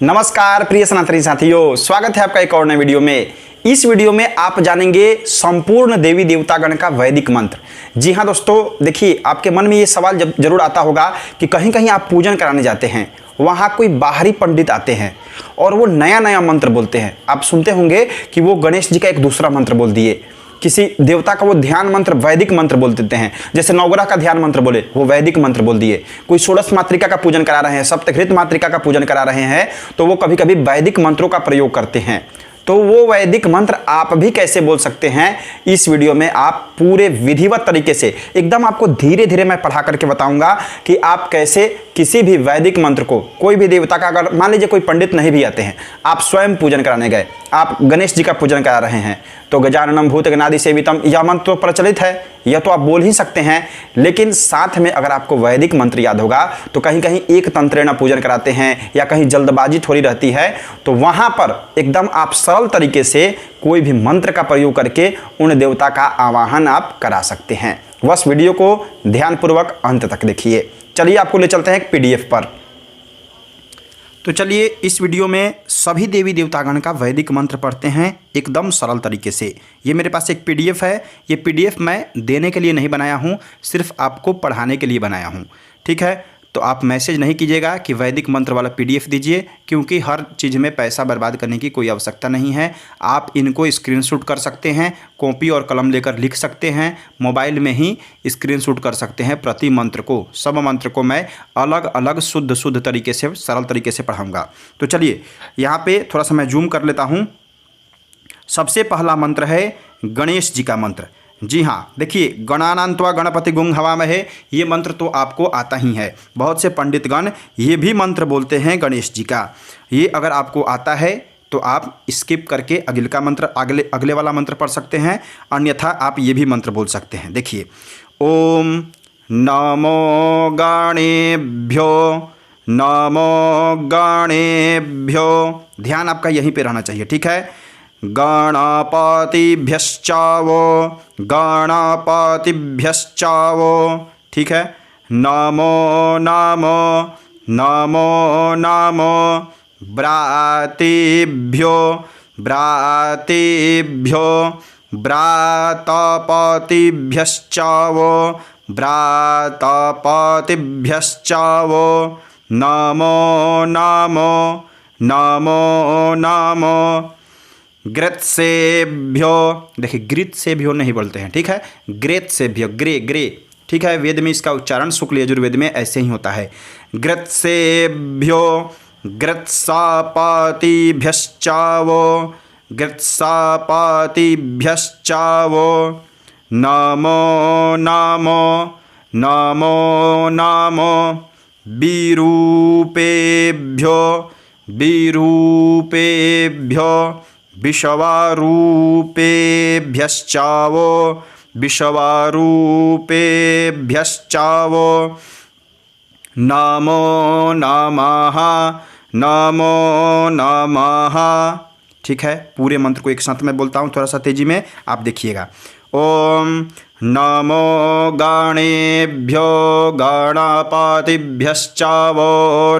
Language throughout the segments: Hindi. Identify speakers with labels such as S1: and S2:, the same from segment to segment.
S1: नमस्कार प्रिय सनातनी साथियों, स्वागत है आपका एक और नए वीडियो में। इस वीडियो में आप जानेंगे संपूर्ण देवी देवतागण का वैदिक मंत्र। जी हाँ दोस्तों, देखिए आपके मन में ये सवाल जरूर आता होगा कि कहीं कहीं आप पूजन कराने जाते हैं, वहाँ कोई बाहरी पंडित आते हैं और वो नया नया मंत्र बोलते हैं। आप सुनते होंगे कि वो गणेश जी का एक दूसरा मंत्र बोल दिए, किसी देवता का वो ध्यान मंत्र वैदिक मंत्र बोल देते हैं। जैसे नवग्रह का ध्यान मंत्र बोले वो वैदिक मंत्र बोल दिए। कोई षोडश मातृका का पूजन करा रहे हैं, सप्तघृत मातृका का पूजन करा रहे हैं, तो वो कभी कभी वैदिक मंत्रों का प्रयोग करते हैं। तो वो वैदिक मंत्र आप भी कैसे बोल सकते हैं, इस वीडियो में आप पूरे विधिवत तरीके से एकदम आपको धीरे धीरे मैं पढ़ा करके बताऊंगा कि आप कैसे किसी भी वैदिक मंत्र को, कोई भी देवता का, अगर मान लीजिए कोई पंडित नहीं भी आते हैं, आप स्वयं पूजन कराने गए, आप गणेश जी का पूजन करा रहे हैं, तो गजाननम भूतगणादि सेवितम यह मंत्र तो प्रचलित है, यह तो आप बोल ही सकते हैं। लेकिन साथ में अगर आपको वैदिक मंत्र याद होगा तो कहीं कहीं एक तंत्रेण पूजन कराते हैं या कहीं जल्दबाजी थोड़ी रहती है, तो वहाँ पर एकदम आप सरल तरीके से कोई भी मंत्र का प्रयोग करके उन देवता का आवाहन आप करा सकते हैं। बस वीडियो को ध्यानपूर्वक अंत तक देखिए। चलिए आपको ले चलते हैं एक पीडीएफ पर। तो चलिए इस वीडियो में सभी देवी देवतागण का वैदिक मंत्र पढ़ते हैं एकदम सरल तरीके से। ये मेरे पास एक पीडीएफ है। ये पीडीएफ मैं देने के लिए नहीं बनाया हूँ, सिर्फ आपको पढ़ाने के लिए बनाया हूँ। ठीक है, तो आप मैसेज नहीं कीजिएगा कि वैदिक मंत्र वाला पीडीएफ दीजिए, क्योंकि हर चीज़ में पैसा बर्बाद करने की कोई आवश्यकता नहीं है। आप इनको स्क्रीनशॉट कर सकते हैं, कॉपी और कलम लेकर लिख सकते हैं, मोबाइल में ही स्क्रीनशॉट कर सकते हैं। प्रति मंत्र को, सब मंत्र को मैं अलग अलग शुद्ध तरीके से, सरल तरीके से पढ़ाऊँगा। तो चलिए यहाँ पर थोड़ा सा मैं जूम कर लेता हूँ। सबसे पहला मंत्र है गणेश जी का मंत्र। जी हाँ, देखिए गणानान्त्वा गणपति गुं हवामहे, ये मंत्र तो आपको आता ही है। बहुत से पंडितगण ये भी मंत्र बोलते हैं गणेश जी का। ये अगर आपको आता है तो आप स्किप करके अगले का मंत्र, अगले वाला मंत्र पढ़ सकते हैं, अन्यथा आप ये भी मंत्र बोल सकते हैं। देखिए, ओम नमो गणेभ्यो नमो गणेभ्यो, ध्यान आपका यहीं पे रहना चाहिए। ठीक है, गणपतिभ्यश्चावो गणपतिभ्यश्चावो, ठीक है, नमो नमो नमो नमो व्रातेभ्यो व्रातेभ्यो व्रातपतिभ्यश्चावो व्रातपतिभ्यश्चावो, नमो नमो नमो नमो ग्रत्सेभ्यो, देखिए ग्रित से भ्यो नहीं बोलते हैं, ठीक है, ग्रेत से भ्यो, ग्रे ग्रे, ठीक है। वेद में इसका उच्चारण शुक्ल यजुर्वेद में ऐसे ही होता है। ग्रत्सेभ्यो ग्रत्सापतिभ्यश्चावो ग्रत्सापतिभ्यश्चावो, नमो नमो नमो नमो विरूपेभ्यो विरूपेभ्यो विषवारूपेभ्यश्चावो विषवारूपेभ्यश्चावो, नमो नमः नमो नमः। ठीक है, पूरे मंत्र को एक साथ मैं बोलता हूँ, थोड़ा सा तेजी में आप देखिएगा। ओम नमो गणेभ्यो गणपतिभ्यश्चावो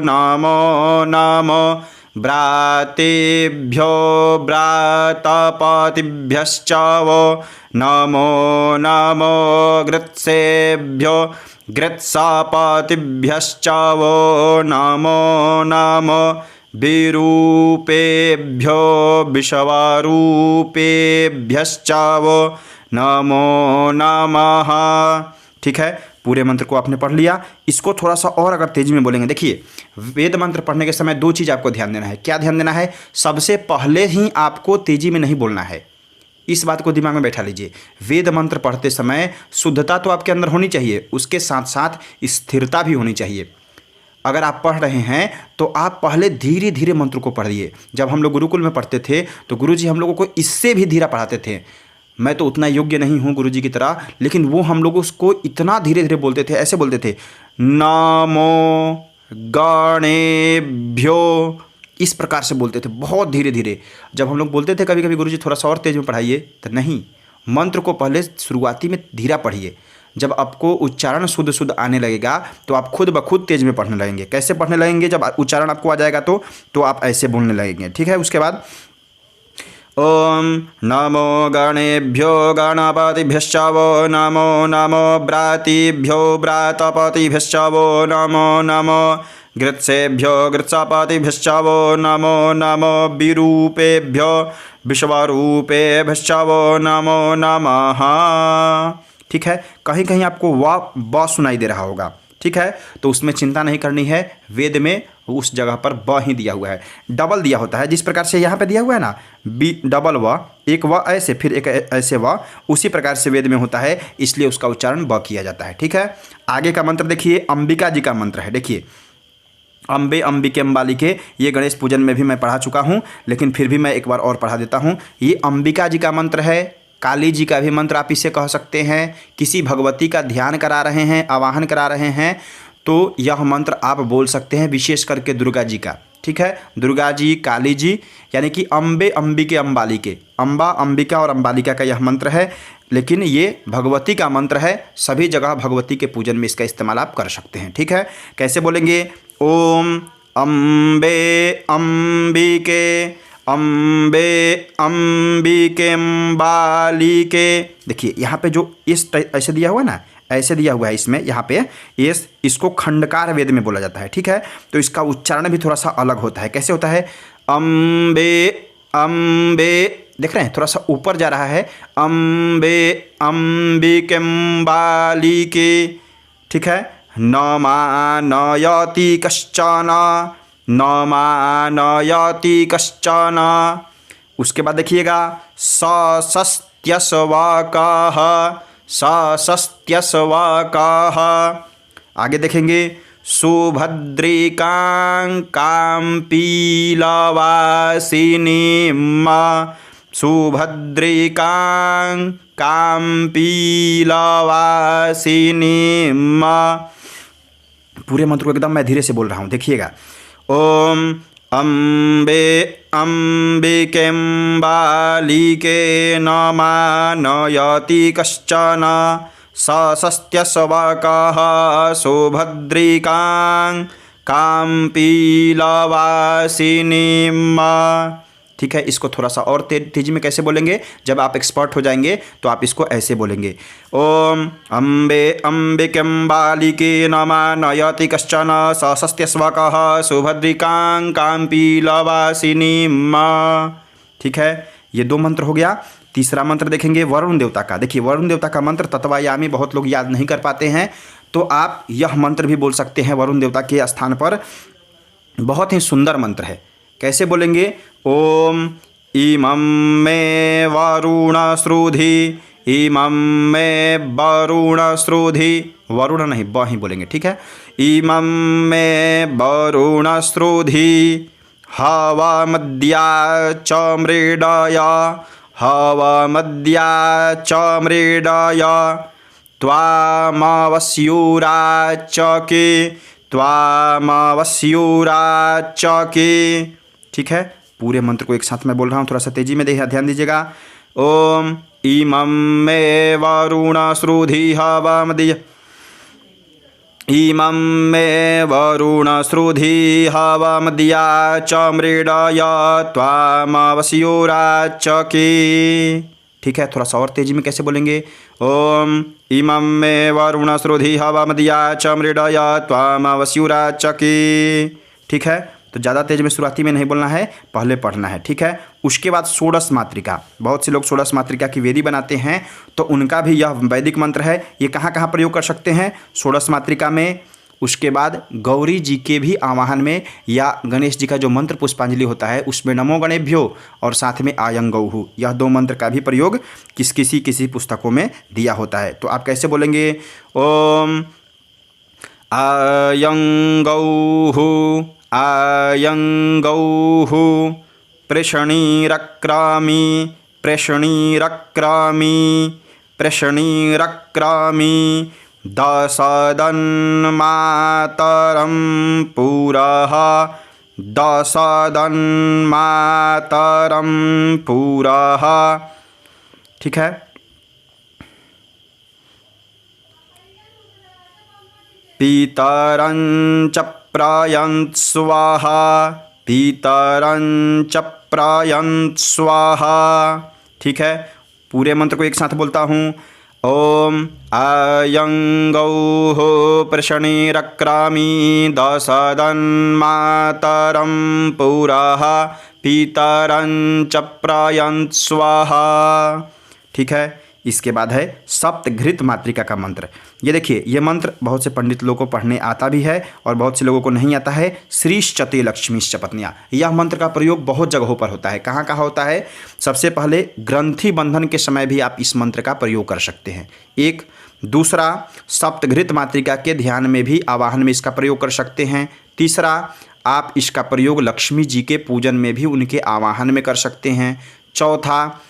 S1: नमो नमो व्रातेभ्यो व्रातपतिभ्यश्चावो, नमो नमो ग्रत्सेभ्यो ग्रत्सापतिभ्यश्चावो, नमो नमो विरूपेभ्यो विषवारूपेभ्यश्चावो, नमो नमः। ठीक है, पूरे मंत्र को आपने पढ़ लिया। इसको थोड़ा सा और अगर तेजी में बोलेंगे, देखिए वेद मंत्र पढ़ने के समय दो चीज़ आपको ध्यान देना है। क्या ध्यान देना है? सबसे पहले ही आपको तेजी में नहीं बोलना है, इस बात को दिमाग में बैठा लीजिए। वेद मंत्र पढ़ते समय शुद्धता तो आपके अंदर होनी चाहिए, उसके साथ साथ स्थिरता भी होनी चाहिए। अगर आप पढ़ रहे हैं तो आप पहले धीरे धीरे मंत्र को पढ़िए। जब हम लोग गुरुकुल में पढ़ते थे तो गुरुजी हम लोगों को इससे भी धीरे पढ़ाते थे। मैं तो उतना योग्य नहीं हूँ गुरुजी की तरह, लेकिन वो हम लोग उसको इतना धीरे धीरे बोलते थे, ऐसे बोलते थे, नमो गणेभ्यो, इस प्रकार से बोलते थे बहुत धीरे धीरे। जब हम लोग बोलते थे कभी कभी गुरुजी थोड़ा सा और तेज में पढ़ाइए, तो नहीं, मंत्र को पहले शुरुआती में धीरा पढ़िए, जब आपको उच्चारण शुद्ध शुद्ध आने लगेगा तो आप खुद ब खुद तेज में पढ़ने लगेंगे। कैसे पढ़ने लगेंगे? जब उच्चारण आपको आ जाएगा तो आप ऐसे बोलने लगेंगे। ठीक है। उसके बाद ओम नमो गणेभ्यो गणपतिभ्यश्च वो नमो नमो व्रातिभ्यो व्रातपतिभ्यश्च वो नमो नमो गृत्सेभ्यो गृत्सपतिभ्यश्च वो नमो नमो विरूपेभ्यो विश्वरूपेभ्यश्च वो नमो नमः। ठीक है। कहीं कहीं आपको ब सुनाई दे रहा होगा। ठीक है। तो उसमें चिंता नहीं करनी है, वेद में उस जगह पर ब ही दिया हुआ है, डबल दिया होता है। जिस प्रकार से यहाँ पे दिया हुआ है ना बी डबल व, एक व ऐसे फिर एक ऐसे व, उसी प्रकार से वेद में होता है, इसलिए उसका उच्चारण ब किया जाता है। ठीक है। आगे का मंत्र देखिए, अंबिका जी का मंत्र है। देखिए अम्बे अंबिके अम्बालिके, ये गणेश पूजन में भी मैं पढ़ा चुका हूँ, लेकिन फिर भी मैं एक बार और पढ़ा देता हूँ। ये अंबिका जी का मंत्र है। काली जी का भी मंत्र आप इसे कह सकते हैं। किसी भगवती का ध्यान करा रहे हैं, आवाहन करा रहे हैं, तो यह मंत्र आप बोल सकते हैं, विशेष करके दुर्गा जी का। ठीक है। दुर्गा जी, काली जी, यानी कि अम्बे अंबिके अम्बालिके, अम्बा अंबिका और अम्बालिका का यह मंत्र है, लेकिन ये भगवती का मंत्र है। सभी जगह भगवती के पूजन में इसका इस्तेमाल आप कर सकते हैं। ठीक है। कैसे बोलेंगे? ओम अम्बे अंबिके अम्बे अंबिके अम्बालिके। देखिए यहाँ पे जो इस ऐसे दिया हुआ ना, ऐसे दिया हुआ है इसमें, यहाँ पे इसको खंडकार वेद में बोला जाता है। ठीक है। तो इसका उच्चारण भी थोड़ा सा अलग होता है। कैसे होता है? अम्बे अम्बे, देख रहे हैं थोड़ा सा ऊपर जा रहा है, अम्बे अंबिके अम्बालिके। ठीक है। न मानयति कश्चन, न मानयति कश्चन। उसके बाद देखिएगा सशस्त्यस्वाकाः, सशस्त्यस्वाकाः। आगे देखेंगे सुभद्रिकां काम्पीलवासिनीं, सुभद्रिकां काम्पीलवासिनीं। पूरे मंत्र को एकदम मैं धीरे से बोल रहा हूँ, देखिएगा। ओम अम्बे अंबिके अम्बालिके न मानयति कश्चन, सशस्त्यस्वाकाः सुभद्रिकां काम्पीलवासिनीं। ठीक है। इसको थोड़ा सा और तेजी में कैसे बोलेंगे? जब आप एक्सपर्ट हो जाएंगे तो आप इसको ऐसे बोलेंगे। ओम अम्बे अंबिके अम्बालिके न मानयति कश्चन, सशस्त्यस्वाकाः सुभद्रिकां काम्पीलवासिनीं। ठीक है। ये दो मंत्र हो गया। तीसरा मंत्र देखेंगे वरुण देवता का। देखिए वरुण देवता का मंत्र तत्वायामी बहुत लोग याद नहीं कर पाते हैं, तो आप यह मंत्र भी बोल सकते हैं वरुण देवता के स्थान पर। बहुत ही सुंदर मंत्र है। कैसे बोलेंगे? ओम इमं मे वरुण श्रुधि, इमं मे वरुण श्रुधि, वरुण नहीं ब ही बोलेंगे। ठीक है। इमं मे वरुण श्रुधि हवमद्या च मृडय, हवमद्या च मृडय त्वामवस्युराचके, त्वामवस्युराचके। ठीक है। पूरे मंत्र को एक साथ मैं बोल रहा हूँ, थोड़ा सा तेजी में ध्यान दीजिएगा। ओम इमं मे वरुण श्रुधि हवमद्या, इमं मे वरुण श्रुधि हवमद्या च मृडय त्वामवस्युराचके। ठीक है। थोड़ा सा और तेजी में कैसे बोलेंगे? ओम इमं मे वरुण श्रुधि हवमद्या च मृडय त्वामवस्युराचके। ठीक है। तो ज़्यादा तेज में शुरुआती में नहीं बोलना है, पहले पढ़ना है। ठीक है। उसके बाद षोडश मातृका, बहुत से लोग षोडश मातृका की वेदी बनाते हैं, तो उनका भी यह वैदिक मंत्र है। ये कहाँ कहाँ प्रयोग कर सकते हैं? षोडश मातृका में। उसके बाद गौरी जी के भी आवाहन में, या गणेश जी का जो मंत्र पुष्पांजलि होता है उसमें नमो गणेभ्यो और साथ में आयंगौहु, यह दो मंत्र का भी प्रयोग किसी पुस्तकों में दिया होता है। तो आप कैसे बोलेंगे? ओम आयंगौहु आयंगौहु प्रशणीरक्रामि, प्रशणीरक्रामि, प्रशणीरक्रामि दशदन्मातरं पुरः, दशदन्मातरं पुरः। ठीक है। पितरं च प्रयन्त स्वाहा, पितरं च प्रयन्त स्वाहा। ठीक है, पूरे मंत्र को एक साथ बोलता हूँ। ओम अयं गौः प्रशनिरक्रामी दशदन्मातरं पुरः पितरं च प्रयन्त स्वाहा। ठीक है, इसके बाद है सप्तघृत मातृका का मंत्र। ये देखिए, ये मंत्र बहुत से पंडित लोगों को पढ़ने आता भी है और बहुत से लोगों को नहीं आता है। श्रीश्चते लक्ष्मीश्च पत्न्या, यह मंत्र का प्रयोग बहुत जगहों पर होता है। कहाँ कहाँ होता है? सबसे पहले ग्रंथि बंधन के समय भी आप इस मंत्र का प्रयोग कर सकते हैं। एक दूसरा, सप्तघृत मातृका के ध्यान में भी, आवाहन में इसका प्रयोग कर सकते हैं। तीसरा, आप इसका प्रयोग लक्ष्मी जी के पूजन में भी, उनके आवाहन में कर सकते हैं। चौथा,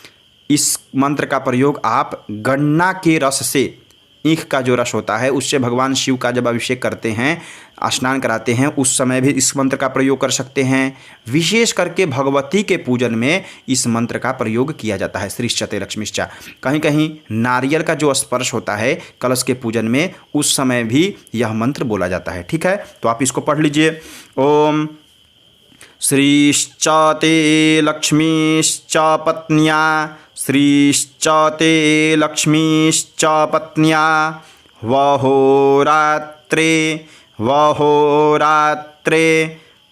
S1: इस मंत्र का प्रयोग आप गन्ना के रस से, ईख का जो रस होता है उससे भगवान शिव का जब अभिषेक करते हैं, स्नान कराते हैं, उस समय भी इस मंत्र का प्रयोग कर सकते हैं। विशेष करके भगवती के पूजन में इस मंत्र का प्रयोग किया जाता है, श्रीश्चते लक्ष्मीश्चा। कहीं कहीं नारियल का जो स्पर्श होता है कलश के पूजन में, उस समय भी यह मंत्र बोला जाता है। ठीक है, तो आप इसको पढ़ लीजिए। ओम श्रीश्चते लक्ष्मीश्च पत्न्या, श्रीश्चते लक्ष्मीश्च पत्न्या, वहोरात्रे वहोरात्रे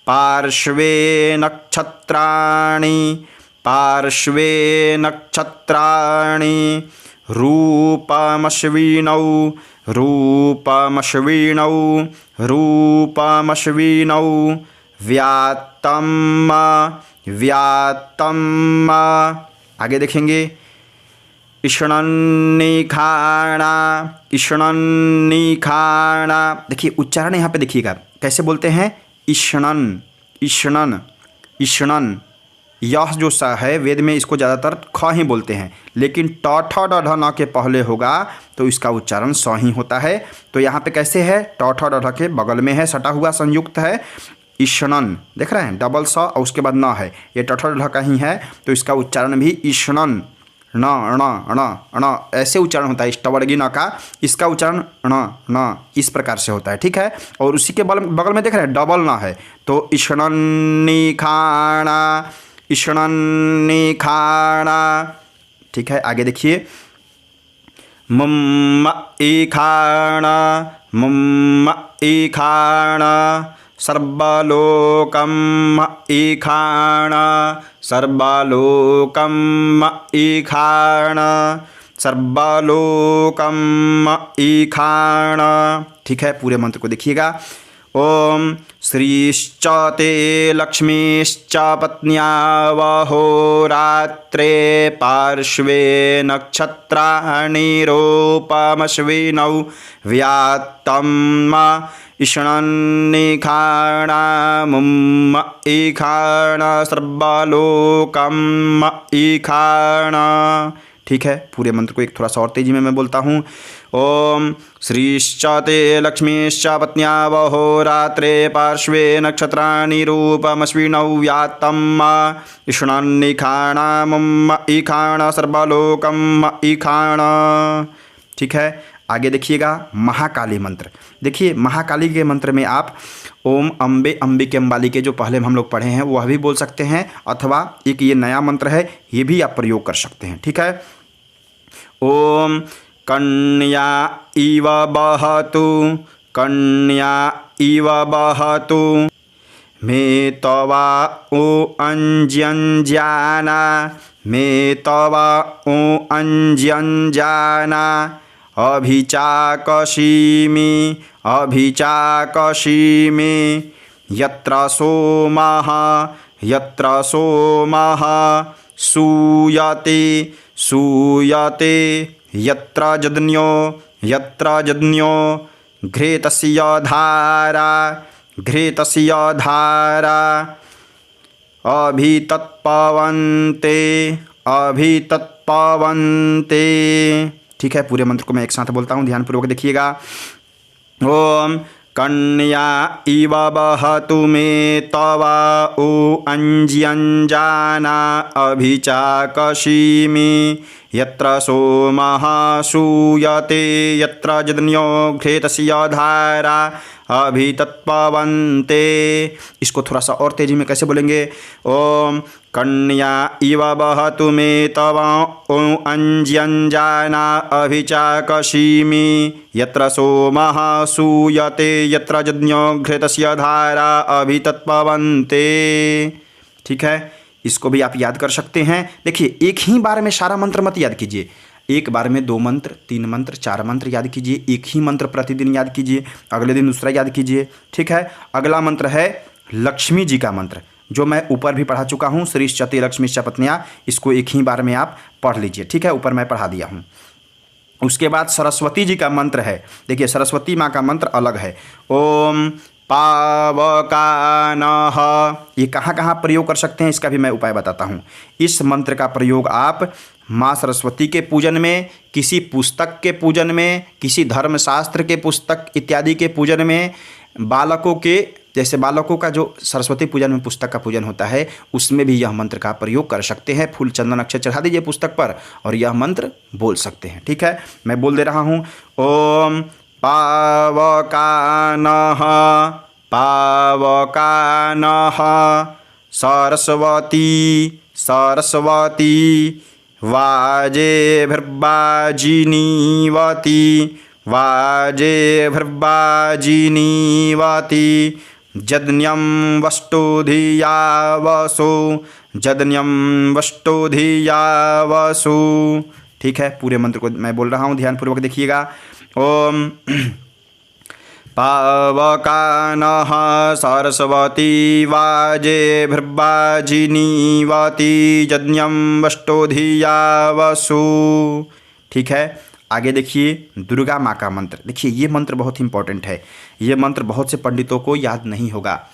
S1: पार्श्वे नक्षत्राणि, पार्श्वे नक्षत्राणि, रूपमश्विनौ रूपमश्विनौ रूपमश्विनौ, व्यात्तम व्यात्तम। आगे देखेंगे, इष्णन्निखाणा इष्णन्निखाणा। देखिए उच्चारण यहाँ पे देखिएगा कैसे बोलते हैं, इष्णन इष्णन इष्णन। यह जो सा है वेद में इसको ज़्यादातर ख ही बोलते हैं, लेकिन ट ठ ड ढ न के पहले होगा तो इसका उच्चारण स ही होता है। तो यहाँ पे कैसे है, ट ठ ड ढ के बगल में है, सटा हुआ संयुक्त है, इष्णन। देख रहे हैं, डबल स और उसके बाद न है, ये ट ठ ड ढ का ही है, तो इसका उच्चारण भी इष्णन, ण ण ण ण ऐसे उच्चारण होता है। इष्टवर्गीय न का इसका उच्चारण ण न इस प्रकार से होता है। ठीक है, और उसी के बगल में देख रहे हैं डबल न है, तो इष्णन्निखाणा इष्णन्निखाणा। ठीक है, आगे देखिए, मुम्म ईखाणा मुम्म ईखाणा, सर्वलोकम् ईखाणा सर्वलोकम् ईखाणा सर्वलोकम् ईखाणा। ठीक है, पूरे मंत्र को देखिएगा। ओम श्रीश्चते लक्ष्मीश्च पत्न्या, वहोरात्रे पार्श्वे नक्षत्राणि, रूपमश्विनौ, व्यात्तम् इष्णन्निखाणा मुम्म ईखाणा सर्वलोकम् ईखाणा। ठीक है, पूरे मंत्र को एक थोड़ा सा और तेजी में मैं बोलता हूँ। ओम श्रीश्चते लक्ष्मीश्च पत्न्या, वहोरात्रे पार्श्वे नक्षत्राणि, रूपमश्विनौ, व्यात्तम् इष्णन्निखाणा मुम्म ईखाणा सर्वलोकम् ईखाणा। ठीक है, आगे देखिएगा, महाकाली मंत्र। देखिए महाकाली के मंत्र में आप ओम अम्बे अम्बिके अम्बाली के जो पहले हम लोग पढ़े हैं वह भी बोल सकते हैं, अथवा एक ये नया मंत्र है ये भी आप प्रयोग कर सकते हैं। ठीक है, ओम कन्या इव बहतु कन्या इव बहतु, मे तवा ओ अंज्यंजाना मे तवा ओ अंज्यंजाना, अभिचाकशीमि अभिचाकशीमि, यत्र सोमः सूयते सूयते, यत्र जज्ञो घृतस्य धारा अभितत्पवन्ते। ठीक है, पूरे मंत्र को मैं एक साथ बोलता हूँ, ध्यानपूर्वक देखिएगा। ओम कन्या इव बहतु मे तवा ओ अंज्यंजाना, अभिचाकशीमि, यत्र सोमः सूयते यत्र जदन्यो घृतस्य धारा अभितत्पवन्ते। इसको थोड़ा सा और तेजी में कैसे बोलेंगे? ओम कन्या इव वहतु मे तव अंज्यंजाना अभिचाकशीमि यत्र सोमः सूयते यत्र जज्ञो घृतस्य धारा अभितत्पवन्ते। ठीक है, इसको भी आप याद कर सकते हैं। देखिए, एक ही बार में सारा मंत्र मत याद कीजिए, एक बार में 2 मंत्र 3 मंत्र 4 मंत्र याद कीजिए। एक ही मंत्र प्रतिदिन याद कीजिए, अगले दिन दूसरा याद कीजिए। ठीक है, अगला मंत्र है लक्ष्मी जी का मंत्र, जो मैं ऊपर भी पढ़ा चुका हूँ, श्रीश्चते लक्ष्मीश्च पत्न्या। इसको एक ही बार में आप पढ़ लीजिए। ठीक है, ऊपर मैं पढ़ा दिया हूँ। उसके बाद सरस्वती जी का मंत्र है। देखिए, सरस्वती माँ का मंत्र अलग है। ओम पावकानः, ये कहाँ कहाँ प्रयोग कर सकते हैं इसका भी मैं उपाय बताता हूँ। इस मंत्र का प्रयोग आप माँ सरस्वती के पूजन में, किसी पुस्तक के पूजन में, किसी धर्मशास्त्र के पुस्तक इत्यादि के पूजन में, बालकों के, जैसे बालकों का जो सरस्वती पूजन में पुस्तक का पूजन होता है, उसमें भी यह मंत्र का प्रयोग कर सकते हैं। फूल चंदन अक्षत चढ़ा दीजिए पुस्तक पर और यह मंत्र बोल सकते हैं। ठीक है, मैं बोल दे रहा हूँ। ओम पावकानः पावकानः सरस्वती सरस्वती वाजेभिर्वाजिनीवती वाजेभिर्वाजिनीवती जज्ञं वष्टोधिया वसु जज्ञं वष्टोधिया वसु। ठीक है, पूरे मंत्र को मैं बोल रहा हूँ, ध्यानपूर्वक देखिएगा। ओम पावकानः सरस्वती वाजेभिर्वाजिनीवती जज्ञं वष्टोधिया वसु। ठीक है, आगे देखिए दुर्गा माँ का मंत्र। देखिए, ये मंत्र बहुत ही इंपॉर्टेंट है। ये मंत्र बहुत से पंडितों को याद नहीं होगा,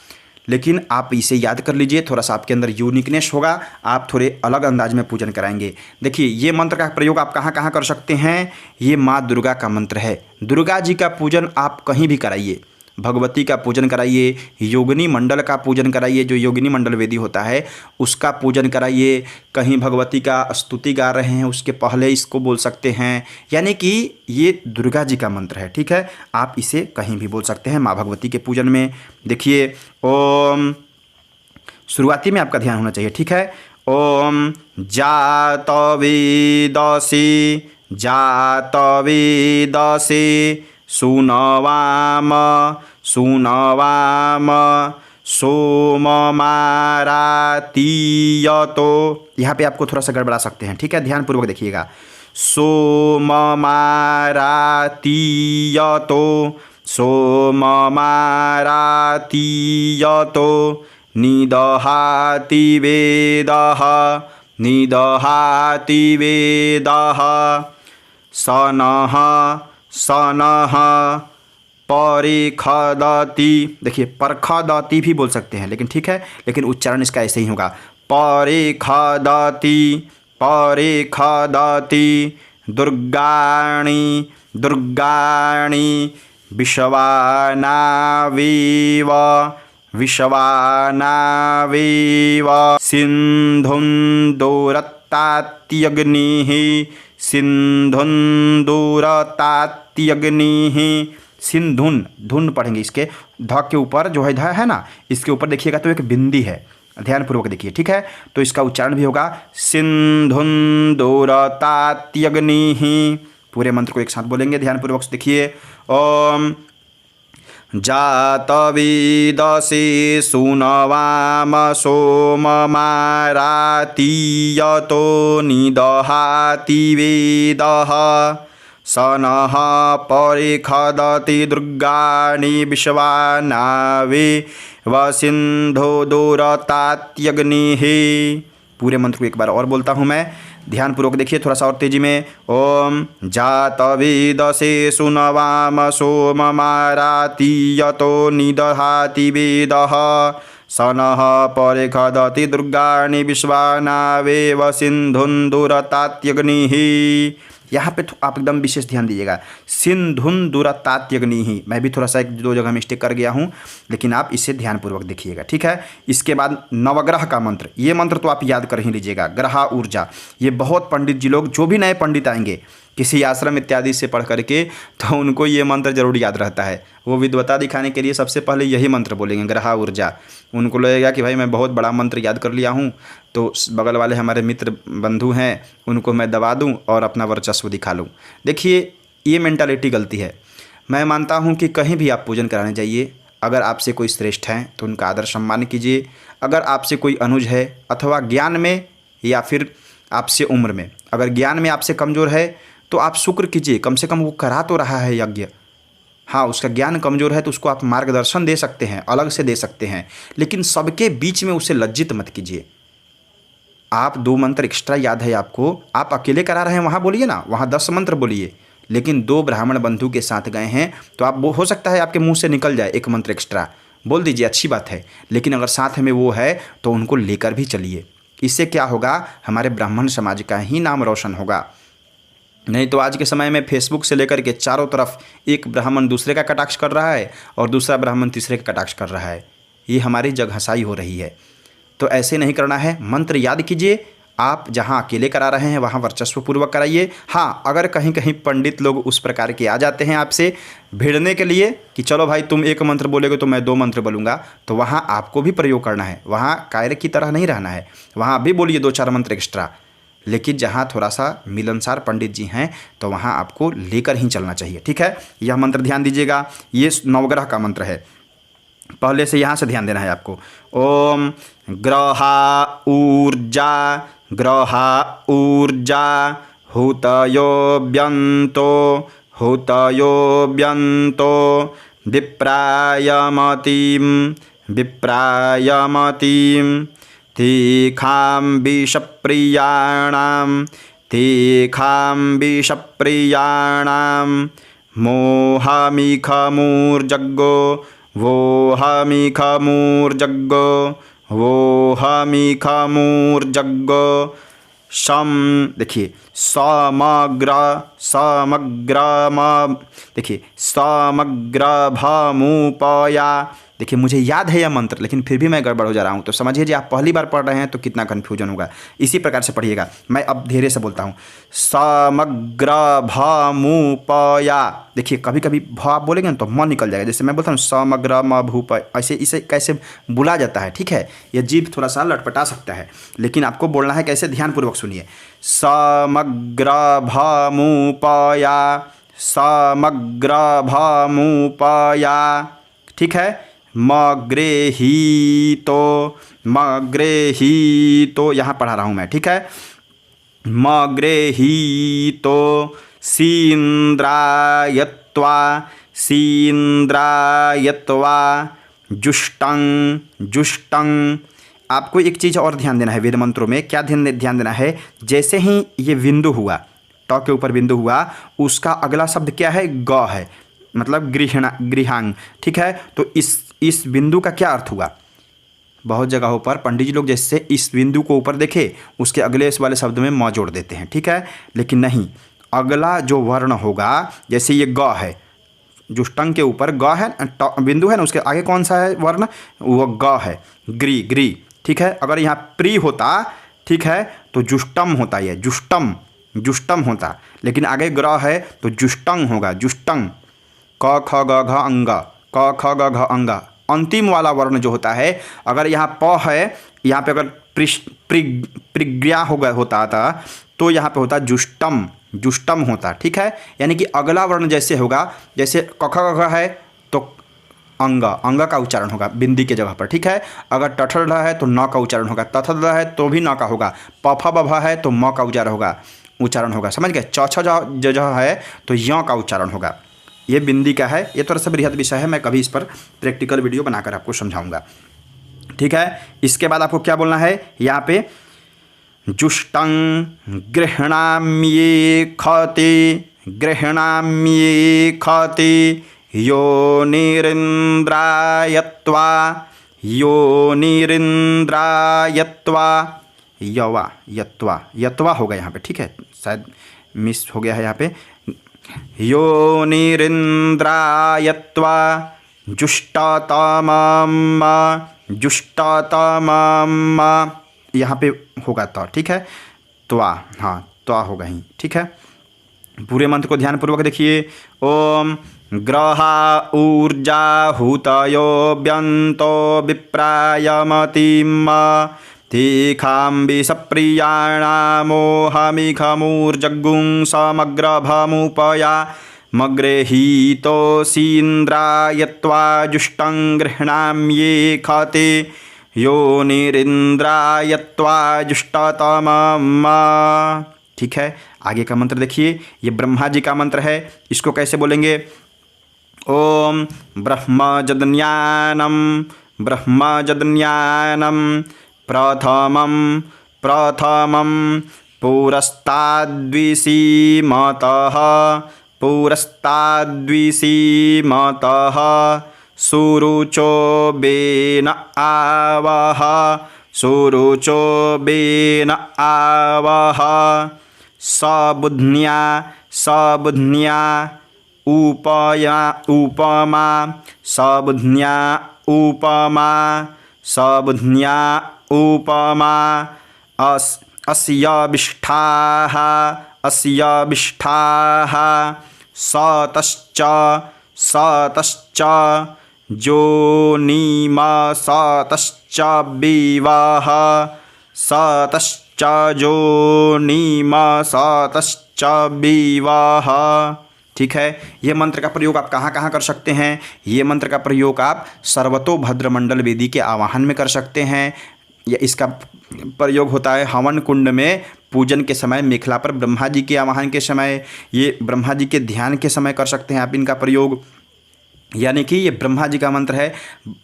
S1: लेकिन आप इसे याद कर लीजिए। थोड़ा सा आपके अंदर यूनिकनेस होगा, आप थोड़े अलग अंदाज में पूजन कराएंगे। देखिए, ये मंत्र का प्रयोग आप कहाँ कहाँ कर सकते हैं। ये माँ दुर्गा का मंत्र है। दुर्गा जी का पूजन आप कहीं भी कराइए, भगवती का पूजन कराइए, योगिनी मंडल का पूजन कराइए, जो योगिनी मंडल वेदी होता है उसका पूजन कराइए। कहीं भगवती का स्तुति गा रहे हैं उसके पहले इसको बोल सकते हैं, यानी कि ये दुर्गा जी का मंत्र है। ठीक है, आप इसे कहीं भी बोल सकते हैं माँ भगवती के पूजन में। देखिए, ओम, शुरुआती में आपका ध्यान होना चाहिए। ठीक है, ओम जातवेदसी जातवेदसी सुनवाम सुनवाम सोममारातीयतो। यहाँ पे आपको थोड़ा सा गड़बड़ा सकते हैं। ठीक है, ध्यानपूर्वक देखिएगा। सोममारातीयतो सोममारातीयतो निदहाति वेदः निदहाति वेदः सनः सनः परिखदति। देखिए, परखदति भी बोल सकते हैं, लेकिन ठीक है, लेकिन उच्चारण इसका ऐसे ही होगा। परिखदति परिखदति दुर्गाणि दुर्गाणि विश्वानावीव विश्वानावीव सिन्धुन्दुरतात्यग्निः सिन्धुन्दुरतात्यग्निः। सिंधुन, धुन पढ़ेंगे, इसके ध के ऊपर जो है ध है ना, इसके ऊपर देखिएगा तो एक बिंदी है, ध्यानपूर्वक देखिए। ठीक है, तो इसका उच्चारण भी होगा सिंधुन्दुरतात्यग्निः। पूरे मंत्र को एक साथ बोलेंगे, ध्यानपूर्वक देखिए। ओम जातवेदसी सुनवाम सोममारातीयतो निदहाति वेदः सनः परिखदति दुर्गाणि विश्वानावे वसिन्धुन्दुरतात्यग्निः। पूरे मंत्र को एक बार और बोलता हूँ मैं, ध्यानपूर्वक देखिए थोड़ा सा और तेजी में। ओम जातवेदसे सुनवाम सोममारातीयतो निदहाति वेदः सनः परिखदति दुर्गाणि विश्वानावे वसिन्धुन्दुरतात्यग्निः। यहाँ पे आप एकदम विशेष ध्यान दीजिएगा। सिंधुन दुरतात्यग्नि, मैं भी थोड़ा सा एक दो जगह मिस्टेक कर गया हूँ, लेकिन आप इसे ध्यानपूर्वक देखिएगा, ठीक है। इसके बाद नवग्रह का मंत्र, ये मंत्र तो आप याद कर ही लीजिएगा। ग्रहा ऊर्जा, ये बहुत पंडित जी लोग, जो भी नए पंडित आएंगे किसी आश्रम इत्यादि से पढ़ करके, तो उनको ये मंत्र जरूर याद रहता है। वो विद्वता दिखाने के लिए सबसे पहले यही मंत्र बोलेंगे, ग्रहा ऊर्जा। उनको लगेगा कि भाई मैं बहुत बड़ा मंत्र याद कर लिया हूँ, तो बगल वाले हमारे मित्र बंधु हैं उनको मैं दबा दूँ और अपना वर्चस्व दिखा लूँ। देखिए ये मेंटालिटी गलती है। मैं मानता हूँ कि कहीं भी आप पूजन कराने जाइए, अगर आपसे कोई श्रेष्ठ हैं तो उनका आदर सम्मान कीजिए। अगर आपसे कोई अनुज है, अथवा ज्ञान में या फिर आपसे उम्र में, अगर ज्ञान में आपसे कमज़ोर है तो आप शुक्र कीजिए, कम से कम वो करा तो रहा है यज्ञ। हाँ, उसका ज्ञान कमज़ोर है तो उसको आप मार्गदर्शन दे सकते हैं, अलग से दे सकते हैं, लेकिन सबके बीच में उसे लज्जित मत कीजिए। आप 2 मंत्र एक्स्ट्रा याद है आपको, आप अकेले करा रहे हैं वहाँ बोलिए ना, वहाँ 10 मंत्र बोलिए, लेकिन 2 ब्राह्मण बंधु के साथ गए हैं तो आप, वो हो सकता है आपके मुंह से निकल जाए 1 मंत्र एक्स्ट्रा, बोल दीजिए, अच्छी बात है। लेकिन अगर साथ में वो है तो उनको लेकर भी चलिए। इससे क्या होगा, हमारे ब्राह्मण समाज का ही नाम रोशन होगा। नहीं तो आज के समय में फेसबुक से लेकर के चारों तरफ एक ब्राह्मण दूसरे का कटाक्ष कर रहा है और दूसरा ब्राह्मण तीसरे का कटाक्ष कर रहा है। ये हमारी जगहसाई हो रही है, तो ऐसे नहीं करना है। मंत्र याद कीजिए, आप जहाँ अकेले करा रहे हैं वहाँ वर्चस्व पूर्वक कराइए। हाँ, अगर कहीं कहीं पंडित लोग उस प्रकार के आ जाते हैं आपसे भिड़ने के लिए कि चलो भाई तुम 1 मंत्र बोलोगे तो मैं 2 मंत्र बोलूँगा, तो वहाँ आपको भी प्रयोग करना है, वहाँ कायर की तरह नहीं रहना है, वहाँ भी बोलिए 2-4 मंत्र एक्स्ट्रा। लेकिन जहाँ थोड़ा सा मिलनसार पंडित जी हैं तो वहाँ आपको लेकर ही चलना चाहिए, ठीक है। यह मंत्र ध्यान दीजिएगा, ये नवग्रह का मंत्र है। पहले से यहाँ से ध्यान देना है आपको। ओम ग्रहा ऊर्जा, ग्रहा ऊर्जा, हुतयो व्यंतो, हुतयो व्यंतो, विप्रायमतीं, विप्रायमतीं, तीखां विषप्रियाणां, तीखां विषप्रियाणां, मोहमिखमूर्जग्गो, वोहमिखमूर्जग्गो, वोहमिखमूर्जग्गो, सम, देखिए समग्र, देखिए समग्रभमुपया। देखिए मुझे याद है यह मंत्र, लेकिन फिर भी मैं गड़बड़ हो जा रहा हूँ, तो समझिए जी आप पहली बार पढ़ रहे हैं तो कितना कन्फ्यूजन होगा। इसी प्रकार से पढ़िएगा, मैं अब धीरे से बोलता हूँ। समग्रभमुपया, देखिए कभी कभी भ आप बोलेंगे ना तो मन निकल जाएगा, जैसे मैं बोलता हूँ समग्रमभूप, ऐसे इसे कैसे बुला जाता है, ठीक है। यह जीभ थोड़ा सा लटपटा सकता है, लेकिन आपको बोलना है कैसे, ध्यानपूर्वक सुनिए। समग्रभमुपया, समग्रभमुपया, ठीक है। मगृहीतो, मगृहीतो यहाँ पढ़ा रहा हूँ मैं, ठीक है। मगृहीतो सीन्द्रायत्वा, सीन्द्रायत्वा, जुष्टं, जुष्टं। आपको एक चीज़ और ध्यान देना है वेद मंत्रों में, क्या ध्यान देना है, जैसे ही ये बिंदु हुआ, ट के ऊपर बिंदु हुआ, उसका अगला शब्द क्या है, ग है, मतलब गृहांग, ठीक है। तो इस बिंदु का क्या अर्थ हुआ, बहुत जगहों पर पंडित जी लोग जैसे इस बिंदु को ऊपर देखे उसके अगले इस वाले शब्द में म जोड़ देते हैं, ठीक है। लेकिन नहीं, अगला जो वर्ण होगा, जैसे ये ग है, जुष्टंग के ऊपर ग है, बिंदु है ना, उसके आगे कौन सा है वर्ण, वो ग है, ग्री, ग्री, ठीक है। अगर यहाँ प्री होता, ठीक है, तो जुष्टम होता, ये जुष्टम, जुष्टम होता, लेकिन आगे ग्रह है तो जुष्टंग होगा, जुष्टंग। क ख ग घ अंग, क ख ग घ अंग, अंतिम वाला वर्ण जो होता है, अगर यहाँ प है, यहाँ पे अगर प्रिज्ञा होता था तो यहाँ पे होता जुष्टम, जुष्टम होता, ठीक है। यानी कि अगला वर्ण जैसे होगा, जैसे क ख ग घ है तो अंग, अंग का उच्चारण होगा बिंदी के जगह पर, ठीक है। अगर टठल है तो न का उच्चारण होगा, तथल है तो भी न का होगा, पफ बभ है तो म का उच्चारण होगा, समझ गए। च छ जो है तो य का उच्चारण होगा। ये बिंदी का है, ये थोड़ा सा बृहद विषय है, मैं कभी इस पर प्रैक्टिकल वीडियो बनाकर आपको समझाऊंगा, ठीक है। इसके बाद आपको क्या बोलना है, यहाँ पे जुष्टं गृह्णाम्येखति, गृह्णाम्येखति, योनिरिन्द्रायत्वा, योनिरिन्द्रायत्वा, यवा, यत्वा, यत्वा होगा यहाँ पे, ठीक है। शायद मिस हो गया है यहाँ पे। योनिरिन्द्रायत्वा जुष्टतमम्, जुष्टतमम्, यहाँ पे होगा तो, ठीक है, त्वा, हाँ त्वा होगा ही, ठीक है। पूरे मंत्र को ध्यानपूर्वक देखिए। ओम ग्रहा ऊर्जा हुतयो व्यंतो विप्रायमतिम तीखाम्बि सप्रियाणामोहमिखमूर्जगुं समग्रभमुपया मग्रहीतोऽसीन्द्रायत्वा जुष्टं गृह्णाम्ये खते योनिरिन्द्रायत्वा जुष्टतमम्। ठीक है, आगे का मंत्र देखिए, ये ब्रह्मा जी का मंत्र है। इसको कैसे बोलेंगे? ओम ब्रह्मजदन्यानम ब्रह्मजदन्यानम प्रथमं प्रथमं पुरस्ताद्विसीमतः पुरस्ताद्विसीमतः सुरुचो बेन आवह सुरुचो बेन आवह सबुध्न्या सबुध्न्या उपया उपमा सबुध्न्या उपमा सबुध्न्या उपमा अस्याविष्ठाः अस्याविष्ठाः सतश्च सतश्च जोनिमा सतश्च विवाह सतश्च जोनिमा सतश्च विवाह। ठीक है, ये मंत्र का प्रयोग आप कहाँ कहाँ कर सकते हैं? ये मंत्र का प्रयोग आप सर्वतोभद्रमंडल वेदी के आवाहन में कर सकते हैं, या इसका प्रयोग होता है हवन कुंड में पूजन के समय, मेखला पर ब्रह्मा जी के आवाहन के समय, ये ब्रह्मा जी के ध्यान के समय कर सकते हैं आप इनका प्रयोग। यानी कि ये ब्रह्मा जी का मंत्र है।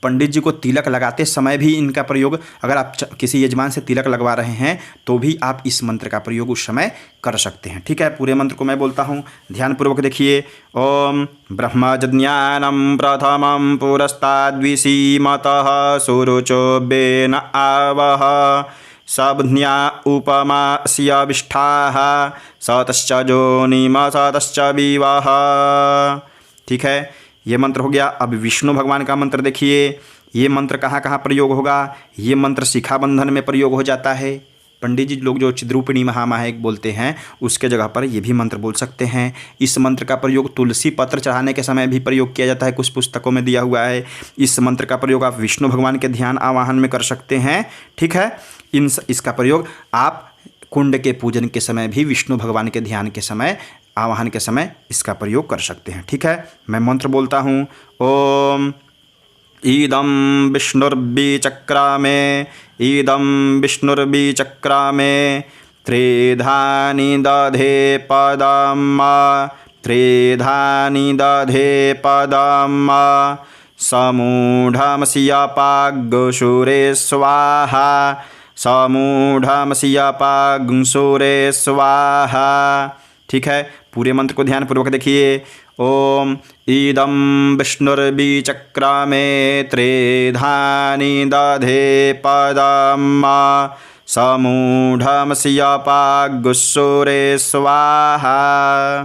S1: पंडित जी को तिलक लगाते समय भी इनका प्रयोग, अगर आप किसी यजमान से तिलक लगवा रहे हैं तो भी आप इस मंत्र का प्रयोग उस समय कर सकते हैं। ठीक है, पूरे मंत्र को मैं बोलता हूँ, ध्यानपूर्वक देखिए। ओम ब्रह्मजज्ञानम प्रथमं पुरस्ताद्विसीमतः सुरुचो बेन आवह सबुध्न्या उपमास्याविष्ठाः सतश्च जोनिम सतश्च विवाह। ठीक है, ये मंत्र हो गया। अब विष्णु भगवान का मंत्र देखिए। ये मंत्र कहाँ कहाँ प्रयोग होगा? ये मंत्र शिखा बंधन में प्रयोग हो जाता है। पंडित जी लोग जो चिद्रूपिणी महामाहेक बोलते हैं उसके जगह पर ये भी मंत्र बोल सकते हैं। इस मंत्र का प्रयोग तुलसी पत्र चढ़ाने के समय भी प्रयोग किया जाता है, कुछ पुस्तकों में दिया हुआ है। इस मंत्र का प्रयोग आप विष्णु भगवान के ध्यान आवाहन में कर सकते हैं। ठीक है, इसका प्रयोग आप कुंड के पूजन के समय भी, विष्णु भगवान के ध्यान के समय, आवाहन के समय इसका प्रयोग कर सकते हैं। ठीक है, मैं मंत्र बोलता हूँ। ओम ईदं विष्णुर्विचक्रामे ईदं विष्णुर्विचक्रामे त्रिधानि दधे पदम् त्रिधानि दधे पदम् समूढमस्यपाग्सुरे स्वाहा समूढमस्यपाग्सुरे स्वाहा। ठीक है, पूरे मंत्र को ध्यानपूर्वक देखिए। ओम ईदं विष्णुर्विचक्रामे त्रिधानि दधे पदम् समूढमस्यपाग्सुरे स्वाहा।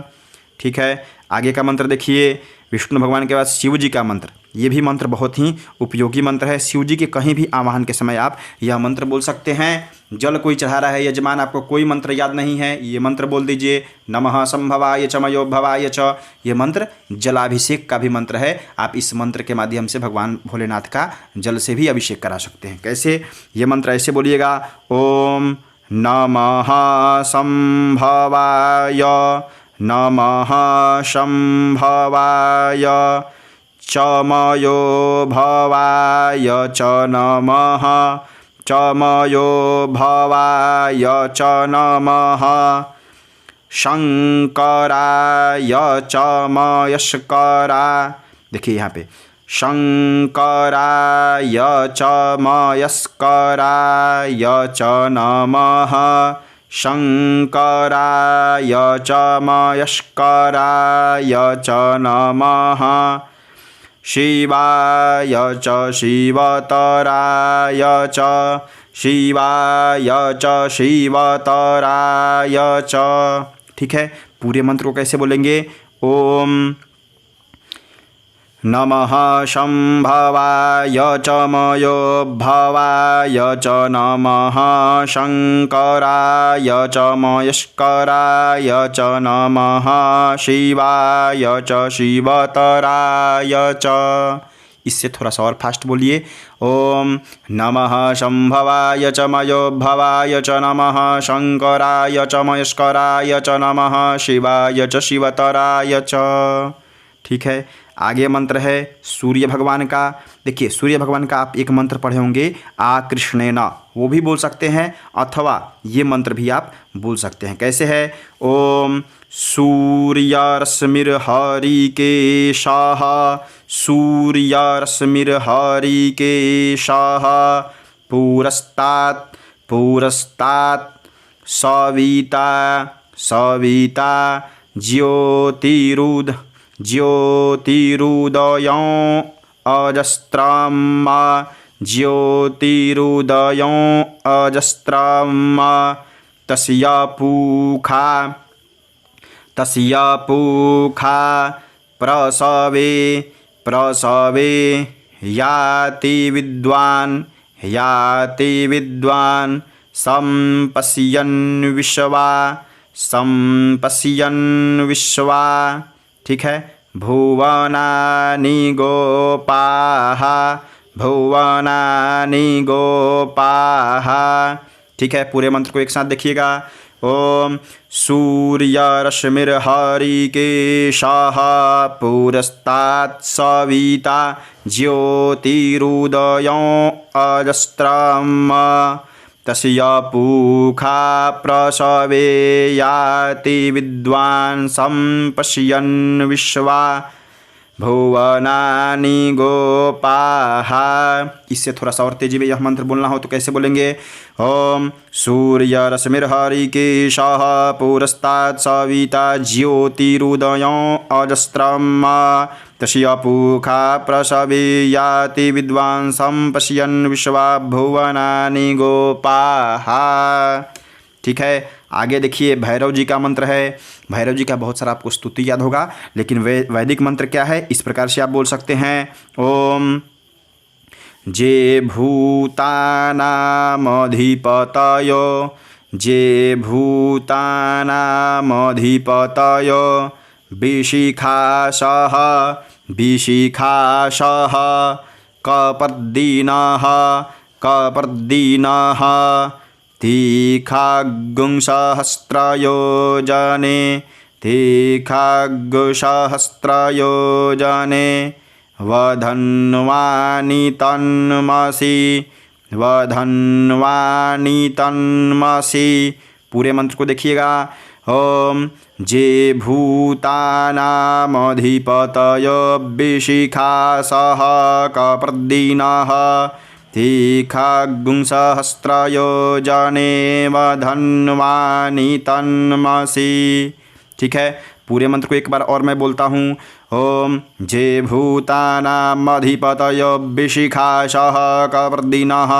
S1: ठीक है, आगे का मंत्र देखिए। विष्णु भगवान के बाद शिव जी का मंत्र, ये भी मंत्र बहुत ही उपयोगी मंत्र है। शिव जी के कहीं भी आवाहन के समय आप यह मंत्र बोल सकते हैं। जल कोई चढ़ा रहा है यजमान, आपको कोई मंत्र याद नहीं है, ये मंत्र बोल दीजिए। नमः संभवाय च मयोभवाय च, ये मंत्र जलाभिषेक का भी मंत्र है। आप इस मंत्र के माध्यम से भगवान भोलेनाथ का जल से भी अभिषेक करा सकते हैं। कैसे? ये मंत्र ऐसे बोलिएगा। ओम नमः संभवाय नमः संभवाय चमयो भवाय च नमः चमयो भवाय च नमः शंकराय च मयस्करा। देखिए यहाँ पे शंकराय च मयस्कराय च नमः शंकराय च मयस्कराय च नमः शिवाय च शिवतराय च शिवाय च शिवतराय च। ठीक है। पूरे मंत्र को कैसे बोलेंगे? ओम नमः शंभवाय च मयोभवाय च नमः शंकराय च मयस्कराय च नमः शिवाय च शिवतराय च। इससे थोड़ा सा और फास्ट बोलिए। ओम नमः शंभवाय च मयोभवाय च नमः शंकराय च मयस्कराय च नमः शिवाय च शिवतराय च। ठीक है। आगे मंत्र है सूर्य भगवान का। देखिए सूर्य भगवान का आप एक मंत्र पढ़े होंगे आ कृष्णेन, वो भी बोल सकते हैं अथवा ये मंत्र भी आप बोल सकते हैं। कैसे है? ओम सूर्यरश्मिर्हरिकेशाः सूर्यरश्मिर्हरिकेशाः पुरस्तात् पुरस्तात् सविता सविता ज्योतिरुद ज्योतिरुदयं अजस्रम् ज्योतिरुदयं अजस्रम् तस्य पूखा प्रसवे प्रसवे याति विद्वान् संपश्यन् विश्वा। ठीक है। भुवनानि गोपाः। ठीक है। पूरे मंत्र को एक साथ देखिएगा। ओम सूर्यरश्मिर्हरिकेशाः पुरस्तात् सविता ज्योतिरुदयं अजस्रम् तस्य पूखा प्रसवे याति विद्वान् संपश्यन् विश्वा भुवनानि गोपाः। इससे थोड़ा सा और तेजी में यह मंत्र बोलना हो तो कैसे बोलेंगे? ओम सूर्यरश्मिर्हरिकेशाः पुरस्तात् सविता ज्योतिरुदयं अजस्रम् तस्य पूखा प्रसवे याति विद्वान् संपश्यन् विश्वा भुवनानि गोपाः। ठीक है। आगे देखिए भैरव जी का मंत्र है। भैरव जी का बहुत सारा आपको स्तुति याद होगा, लेकिन वैदिक मंत्र क्या है इस प्रकार से आप बोल सकते हैं। ओम जे भूतानामधिपतयो जे भूतानामधिपतयो विशिखाशः कपर्दिनः तीखागुंसहस्रयोजने वधन्वानि तन्मसि। पूरे मंत्र को देखिएगा। ओम जे भूतानामधिपतयो विशिखासः कपर्दिनः तीखागुंसहस्रयोजने वधन्वानि तन्मसि। ठीक है। पूरे मंत्र को एक बार और मैं बोलता हूँ। ओम जे भूतानामधिपतयो विशिखासः कपर्दिनः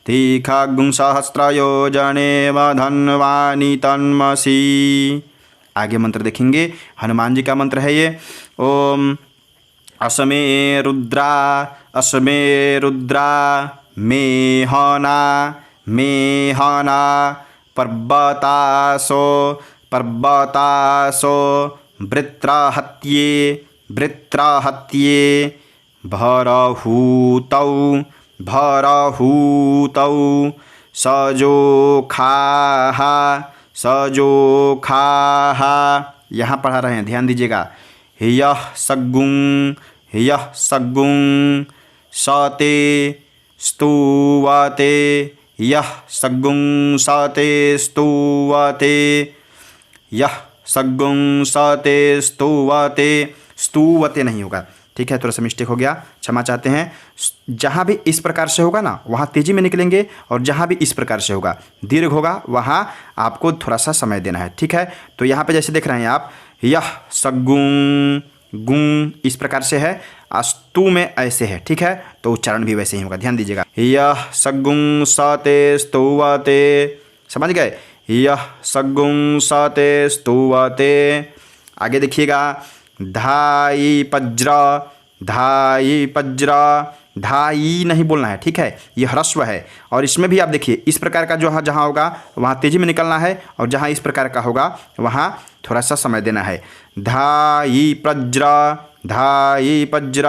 S1: तीखागुंसहस्रयोजने वधन्वानि तन्मसि। आगे मंत्र देखेंगे। हनुमान जी का मंत्र है ये। ओम अस्मे रुद्रा मेहना पर्वतासो वृत्रहत्ये भरहूतौ सजोखाः। यहाँ पढ़ा रहे हैं, ध्यान दीजिएगा। यह सगुं सते स्तुवते यह सगुं सते स्तुवते नहीं होगा। ठीक है, थोड़ा सा मिस्टेक हो गया, क्षमा चाहते हैं। जहाँ भी इस प्रकार से होगा ना वहाँ तेजी में निकलेंगे, और जहाँ भी इस प्रकार से होगा दीर्घ होगा वहाँ आपको थोड़ा सा समय देना है। ठीक है, तो यहाँ पे जैसे देख रहे हैं आप, यह सगुं गुं इस प्रकार से है, अस्तु में ऐसे है। ठीक है, तो उच्चारण भी वैसे ही होगा, ध्यान दीजिएगा। यह सगुं सते स्तुवते, समझ गए। यः सगुं सते स्तुवते। आगे देखिएगा, धाई पज्र, धाई पज्र, धाई नहीं बोलना है, ठीक है, ये ह्रस्व है। और इसमें भी आप देखिए इस प्रकार का जो जहाँ होगा वहाँ तेजी में निकलना है, और जहाँ इस प्रकार का होगा वहाँ थोड़ा सा समय देना है। धाई पज्र, धाई पज्र,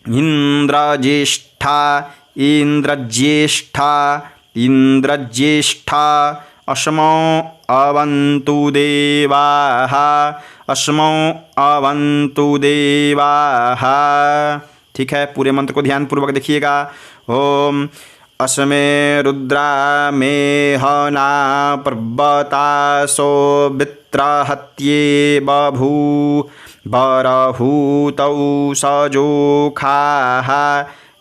S1: इंद्रज्येष्ठा, इंद्रज्येष्ठा, इंद्रज्येष्ठा, अस्मौ अवन्तु देवाः, अस्मौ अवन्तु देवाः। ठीक है, पूरे मंत्र को ध्यानपूर्वक देखिएगा। ओम अस्मे रुद्रा मेहना पर्वतासो वित्रहत्ये बभू बरहूतौ सजोखाः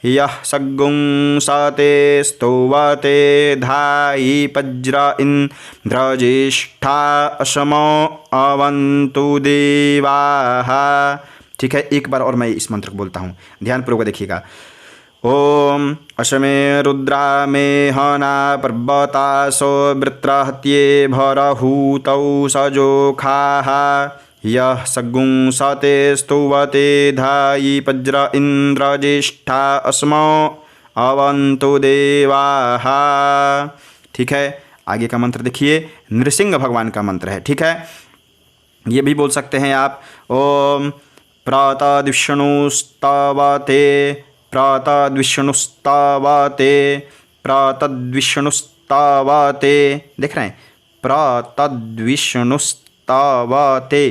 S1: यः सगुं सते स्तुवते धाई पज्र इंद्रज्येष्ठा अस्मौ अवन्तु देवाः। ठीक है, एक बार और मैं इस मंत्र को बोलता हूँ, ध्यानपूर्वक देखिएगा। ओम अस्मे रुद्रा मेहना पर्वतासो वृत्रहत्ये भरहूतौ सजोखाः यः सगुं सते स्तुवते धाई पज्र इंद्रज्येष्ठा अस्मौ अवन्तु देवाः। ठीक है, आगे का मंत्र देखिए, नृसिंह भगवान का मंत्र है। ठीक है, ये भी बोल सकते हैं आप। ओम प्रातद्विष्णुस्तवते, प्रातद्विष्णुस्तवते, प्रातद्विष्णुस्तवते, देख रहे हैं, प्रातद्विष्णुस्तवते,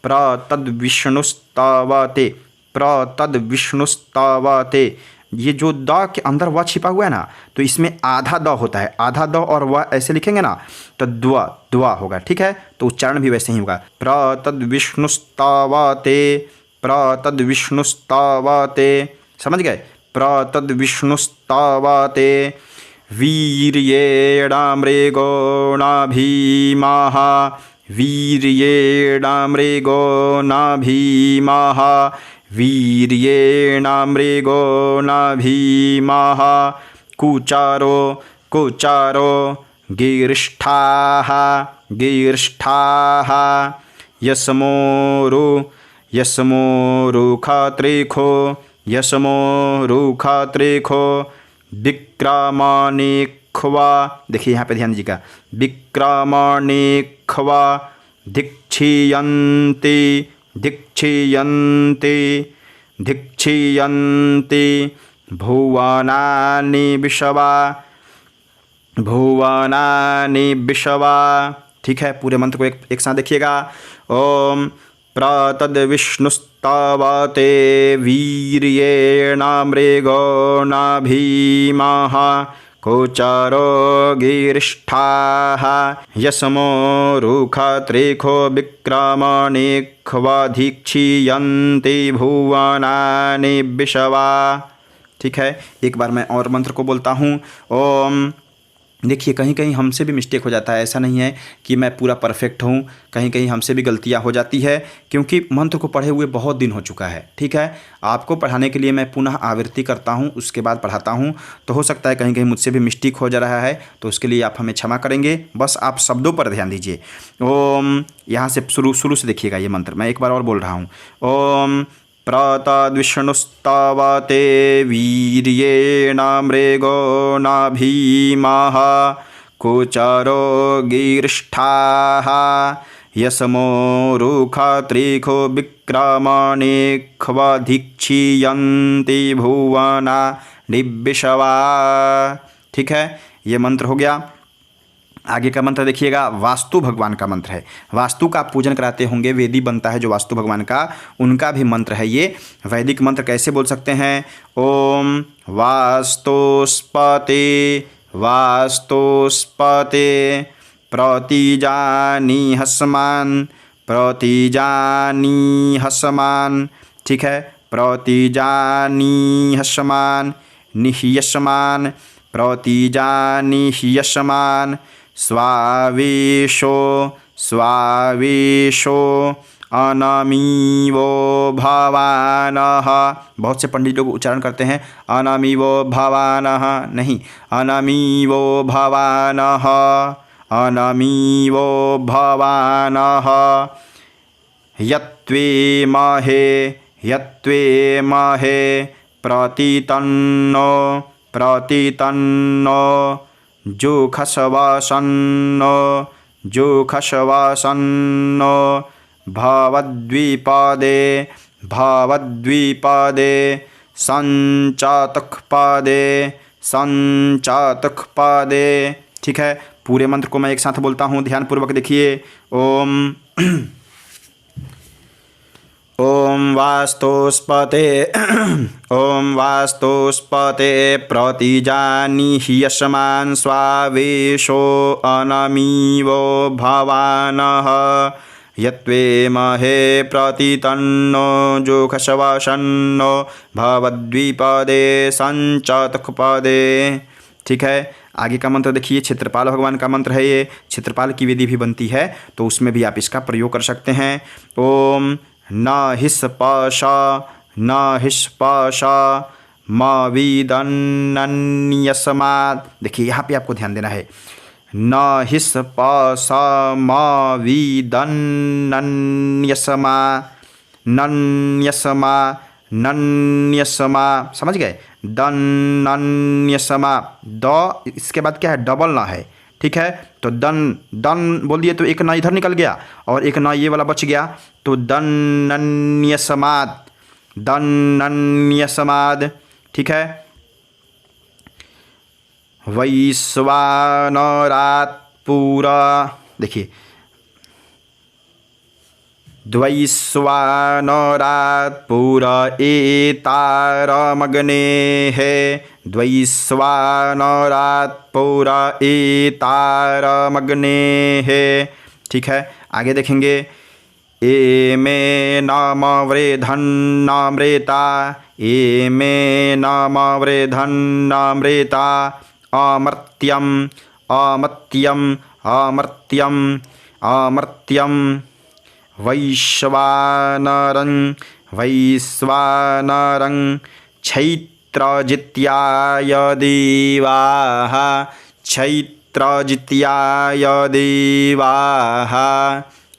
S1: प्रातद्विष्णुस्तवते, प्रातद्विष्णुस्तवते। ये जो द के अंदर व छिपा हुआ है ना, तो इसमें आधा द होता है, आधा द और व ऐसे लिखेंगे ना तो द्वा द्वा होगा। ठीक है, तो उच्चारण भी वैसे ही होगा। प्रातद्विष्णुस्तवते, प्रातद्विष्णुस्तवते, समझ गए, प्रातद्विष्णुस्तवते। वीर्येण मृगो नाभीमः, वीर्येण मृगो नाभीमः, वीर्येण मृगो नाभीमः। कुचारो, कुचारो, गिरिष्ठाः, गिरिष्ठाः। यस्मोरु, यस्मोरु खात्रिखो, यस्मोरु खात्रिखो। विक्रमणिख्वा, देखिए यहाँ पे ध्यान दीजिएगा, विक्रमणिख्वा। दीक्षीयन्ति, दीक्षीयन्ति, दीक्षीयन्ति। भुवनानि विश्वा, भुवनानि विश्वा। ठीक है, पूरे मंत्र को एक साथ देखिएगा। ओम प्रातद्विष्णुस्तवते वीर्येण मृगो नाभीमः। कुचारो गिरिष्ठाः यस्मोरु खात्रिखो विक्रमणिख्वधीक्षीयन्ति भुवनानि विश्वा। ठीक है, एक बार मैं और मंत्र को बोलता हूँ। ओम, देखिए कहीं कहीं हमसे भी मिस्टेक हो जाता है, ऐसा नहीं है कि मैं पूरा परफेक्ट हूँ, कहीं कहीं हमसे भी गलतियाँ हो जाती है, क्योंकि मंत्र को पढ़े हुए बहुत दिन हो चुका है। ठीक है, आपको पढ़ाने के लिए मैं पुनः आवृत्ति करता हूँ, उसके बाद पढ़ाता हूँ, तो हो सकता है कहीं कहीं मुझसे भी मिस्टेक हो जा रहा है, तो उसके लिए आप हमें क्षमा करेंगे। बस आप शब्दों पर ध्यान दीजिए। ओम, यहाँ से शुरू से देखिएगा ये मंत्र, मैं एक बार और बोल रहा हूँ। ओम प्रातद्विष्णुस्तवते वीर्येण मृगो नाभीमः। कुचारो गिरिष्ठाः यस्मोरु खात्रिखो विक्रमणिख्वधीक्षीयन्ति भुवनानि विश्वा। ठीक है, ये मंत्र हो गया। आगे का मंत्र देखिएगा, वास्तु भगवान का मंत्र है। वास्तु का आप पूजन कराते होंगे, वेदी बनता है जो वास्तु भगवान का, उनका भी मंत्र है ये। वैदिक मंत्र कैसे बोल सकते हैं? ओम वास्तुस्पते, वास्तुस्पते प्रतिजानीहस्मान, प्रतिजानीहस्मान। ठीक है, प्रतिजानीहस्मान, निह्यस्मान, प्रतिजानीह्यस्मान। स्वावेशो, स्वावेशो अनमीवो भवानः। बहुत से पंडित लोग उच्चारण करते हैं अनमीवो भवानः, नहीं, अनमीवो भवानः, अनमीवो भवानः यत्त्वेमहे प्रतितन्नो जुखशवसन्नो भवद्विपदे संचातुखपदे। ठीक है, पूरे मंत्र को मैं एक साथ बोलता हूँ, ध्यानपूर्वक देखिए। ओम वास्तुस्पते प्रतिजानीहि यस्मान् स्वावेशो अनमीवो भवानः यत्त्वेमहे प्रतितन्नो जुखशवसन्नो भवद्विपदे संचातुखपदे। ठीक है, आगे का मंत्र देखिए, क्षेत्रपाल भगवान का मंत्र है ये। क्षेत्रपाल की विधि भी बनती है तो उसमें भी आप इसका प्रयोग कर सकते हैं। ओम न हिस्पशा मविदन्नन्यस्मात्। देखिए यहाँ पे आपको ध्यान देना है, न हिस्पशा नन्यस्मा, समझ गए, दन्नन्यस्मा। द इसके बाद क्या है, डबल ना है। ठीक है, तो दन बोल दिए तो एक ना इधर निकल गया और एक ना ये वाला बच गया, तो दन्नन्यस्माद्। ठीक है, वैश्वानरात् पूरा, देखिए द्वैश्वानरात् पूरा एतारमग्नेः, द्वैश्वानरात् पूरा एतारमग्नेः। ठीक है, आगे देखेंगे, एमे नाम वृधन्नामृता, अमर्त्यं वैश्वानरं क्षैत्रजित्याय देवाः।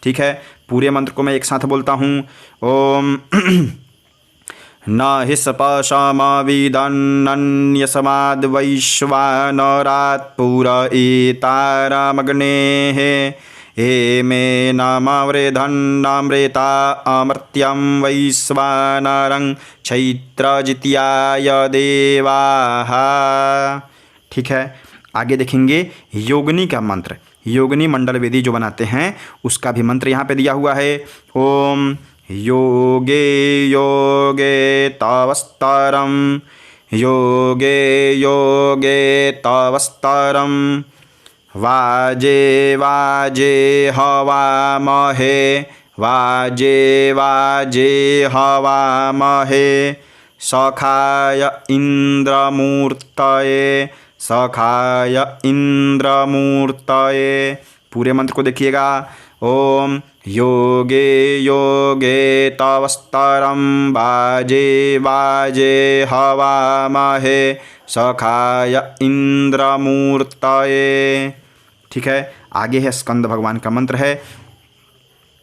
S1: ठीक है, पूरे मंत्र को मैं एक साथ बोलता हूँ। ओम न हिस्पशमविदन्नन्यस्माद् वैश्वानरात् पूरा एतारमग्नेः एमे नाम वृधन्नामृता अमर्त्यं वैश्वानरं क्षैत्रजित्याय देवाः। ठीक है, आगे देखेंगे योगिनी का मंत्र। योगिनी मंडल वेदी जो बनाते हैं उसका भी मंत्र यहाँ पे दिया हुआ है। ओम योगे तवस्तरं वाजे हवामहे सखाय इंद्रमूर्तये। पूरे मंत्र को देखिएगा। ओम योगे तवस्तरं वाजे हवामहे सखाय इंद्रमूर्तये। ठीक है, आगे है स्कंद भगवान का मंत्र है।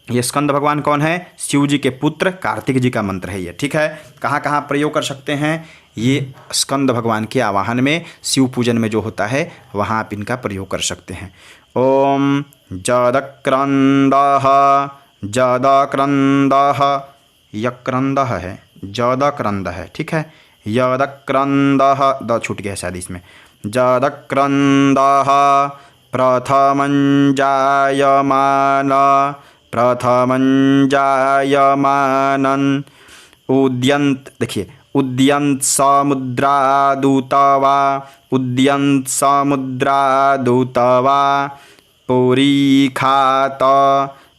S1: ये स्कंद भगवान कौन है, शिव जी के पुत्र कार्तिक जी का मंत्र है ये। ठीक है, कहाँ कहाँ प्रयोग कर सकते हैं, ये स्कंद भगवान के आवाहन में, शिव पूजन में जो होता है वहाँ आप इनका प्रयोग कर सकते हैं। ओम जदक्रंदः यक्रंदः है, जदक्रंद है। ठीक है, यदक्रंदः, द छूट गया है शायद इसमें। जदक्रंदः प्रथमं जायमानं उद्यंत, देखिए उद्यंत समुद्रादूतवा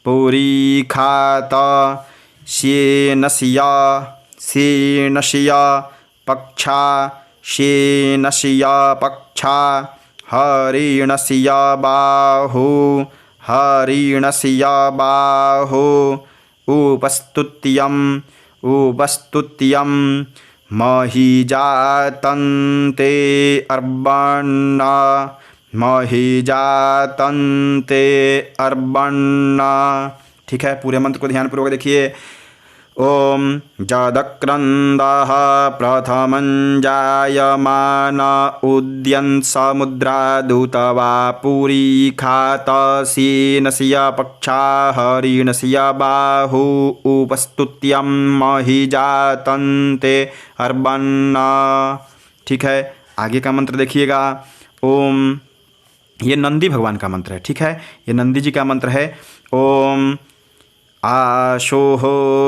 S1: पुरीखात शेनशिया पक्षा हरिणस्य बाहु उपस्तुत्यं महीजातन्ते मही जातन्ते अर्बण्णा। ठीक है, पूरे मंत्र को ध्यानपूर्वक देखिए। ओम जदक्रन्दः प्रथमं जायमान उद्यन् समुद्रादूतवा पुरीखातसीनस्य पक्षा हरिणस्य बाहु उपस्तुत्यं मही जातन्ते अर्बन्ना। ठीक है, आगे का मंत्र देखिएगा। ओम, ये नंदी भगवान का मंत्र है। ठीक है, ये नंदी जी का मंत्र है। ओम आशोः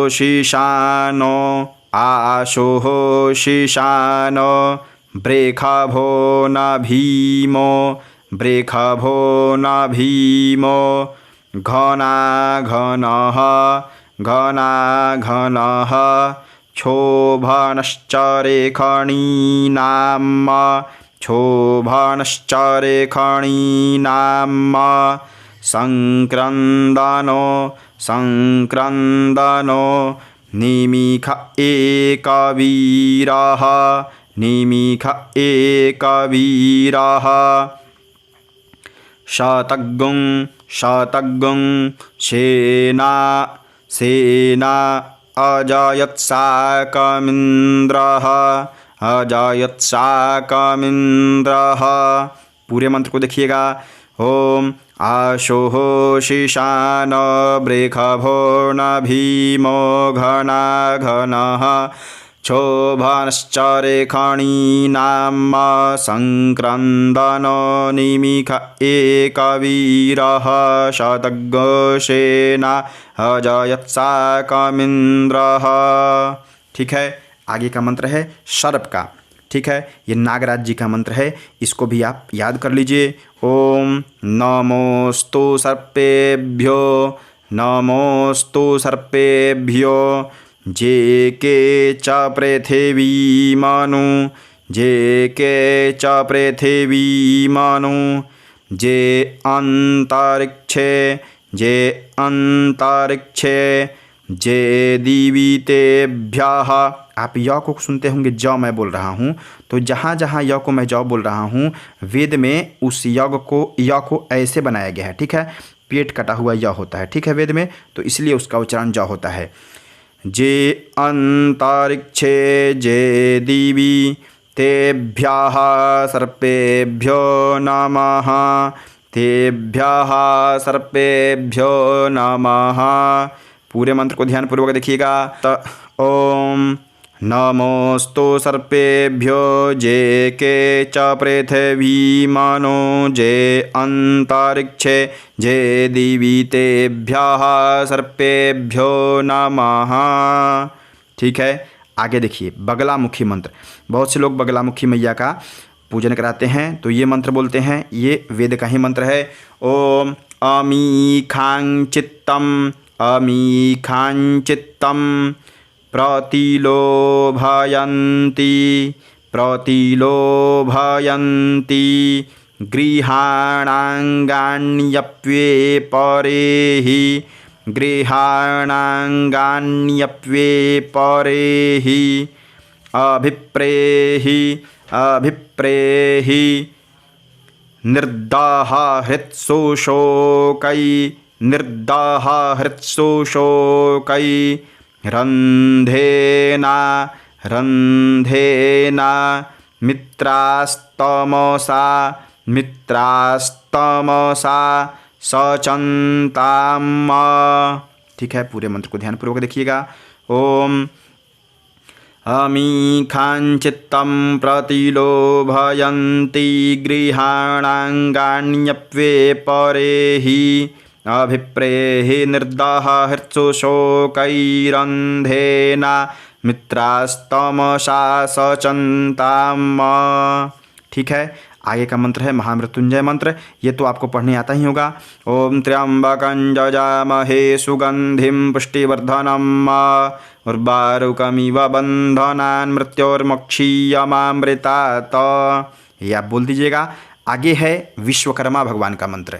S1: शीशानो आशोः शीशानो ब्रेखभो न भीमो ब्रेखभो न भीमो घना घनः घना घनः क्षोभनश्च रेखणीनाम् क्षोभनश्च रेखणीनाम् संक्रन्दनो संक्रन्दनो निमिष एकवीरः निमिष एकवीरः शतगुं शतगुं सेना सेना अजयत्साकमिन्द्रः अजयत्साकमिन्द्रः। पूरे मंत्र को देखिएगा। ओम आशोः शीशान ब्रेखभो न भीमो घना घनः क्षोभनश्च रेखणीनाम् संक्रन्दनो निमिष एकवीरः शतघोषेना अजयत्साकमिन्द्रः। ठीक है, आगे का मंत्र है सर्प का। ठीक है, ये नागराज जी का मंत्र है, इसको भी आप याद कर लीजिए। ओम नमोस्तु सर्पेभ्यो नमोस्तु सर्पेभ्यो जे के च पृथिवीमनु जे के च पृथिवीमनु जे अंतरिक्षे जे अंतरिक्षे जे दिवीतेभ्यः। आप य को सुनते होंगे, ज मैं बोल रहा हूँ, तो जहाँ जहाँ य को मैं ज बोल रहा हूँ, वेद में उस य को ऐसे बनाया गया है। ठीक है, पेट कटा हुआ य होता है। ठीक है, वेद में, तो इसलिए उसका उच्चारण ज होता है। जे अंतरिक्षे जे दिवी तेभ्यः सर्पेभ्यो नमः तेभ्यः सर्पेभ्यो नमः। पूरे मंत्र को ध्यानपूर्वक देखिएगा। ओम नमोस्तु सर्पेभ्यो जे के च पृथिवीमनु जे अंतरिक्षे जे दिवीतेभ्यः सर्पेभ्यो नमः। ठीक है, आगे देखिए बगलामुखी मंत्र। बहुत से लोग बगलामुखी मैया का पूजन कराते हैं, तो ये मंत्र बोलते हैं। ये वेद का ही मंत्र है। ओम अमीखां चित्तम अमीखां चित्तम प्रतिलोभयन्ति प्रतिलोभयन्ति गृहाणाङ्गान्यप्ये परेहि गृहाणाङ्गान्यप्ये परेहि अभिप्रेहि अभिप्रेहि निर्दाह हृत्सुशोकै निर्दाह हृत्सुशोकै रन्धेना रन्धेना मित्रास्तमसा मित्रास्तमसा सचन्ताम्। ठीक है, पूरे मंत्र को ध्यानपूर्वक देखिएगा। ओम अमीखां चित्तं प्रतिलोभयन्ति गृहाणाङ्गान्यप्ये परेहि अभिप्रेहि निर्दाह हृत्सुशोकैरन्धेना मित्रास्तमसा सचन्ताम्। ठीक है, आगे का मंत्र है महामृत्युंजय मंत्र। ये तो आपको पढ़ने आता ही होगा। ओम त्र्यंबकं जजामहे सुगंधिं पुष्टिवर्धनम् उर्वारुकमिव बन्धनान् मृत्योर्मुक्षीयमामृतात्। ये आप बोल दीजिएगा। आगे है विश्वकर्मा भगवान का मंत्र।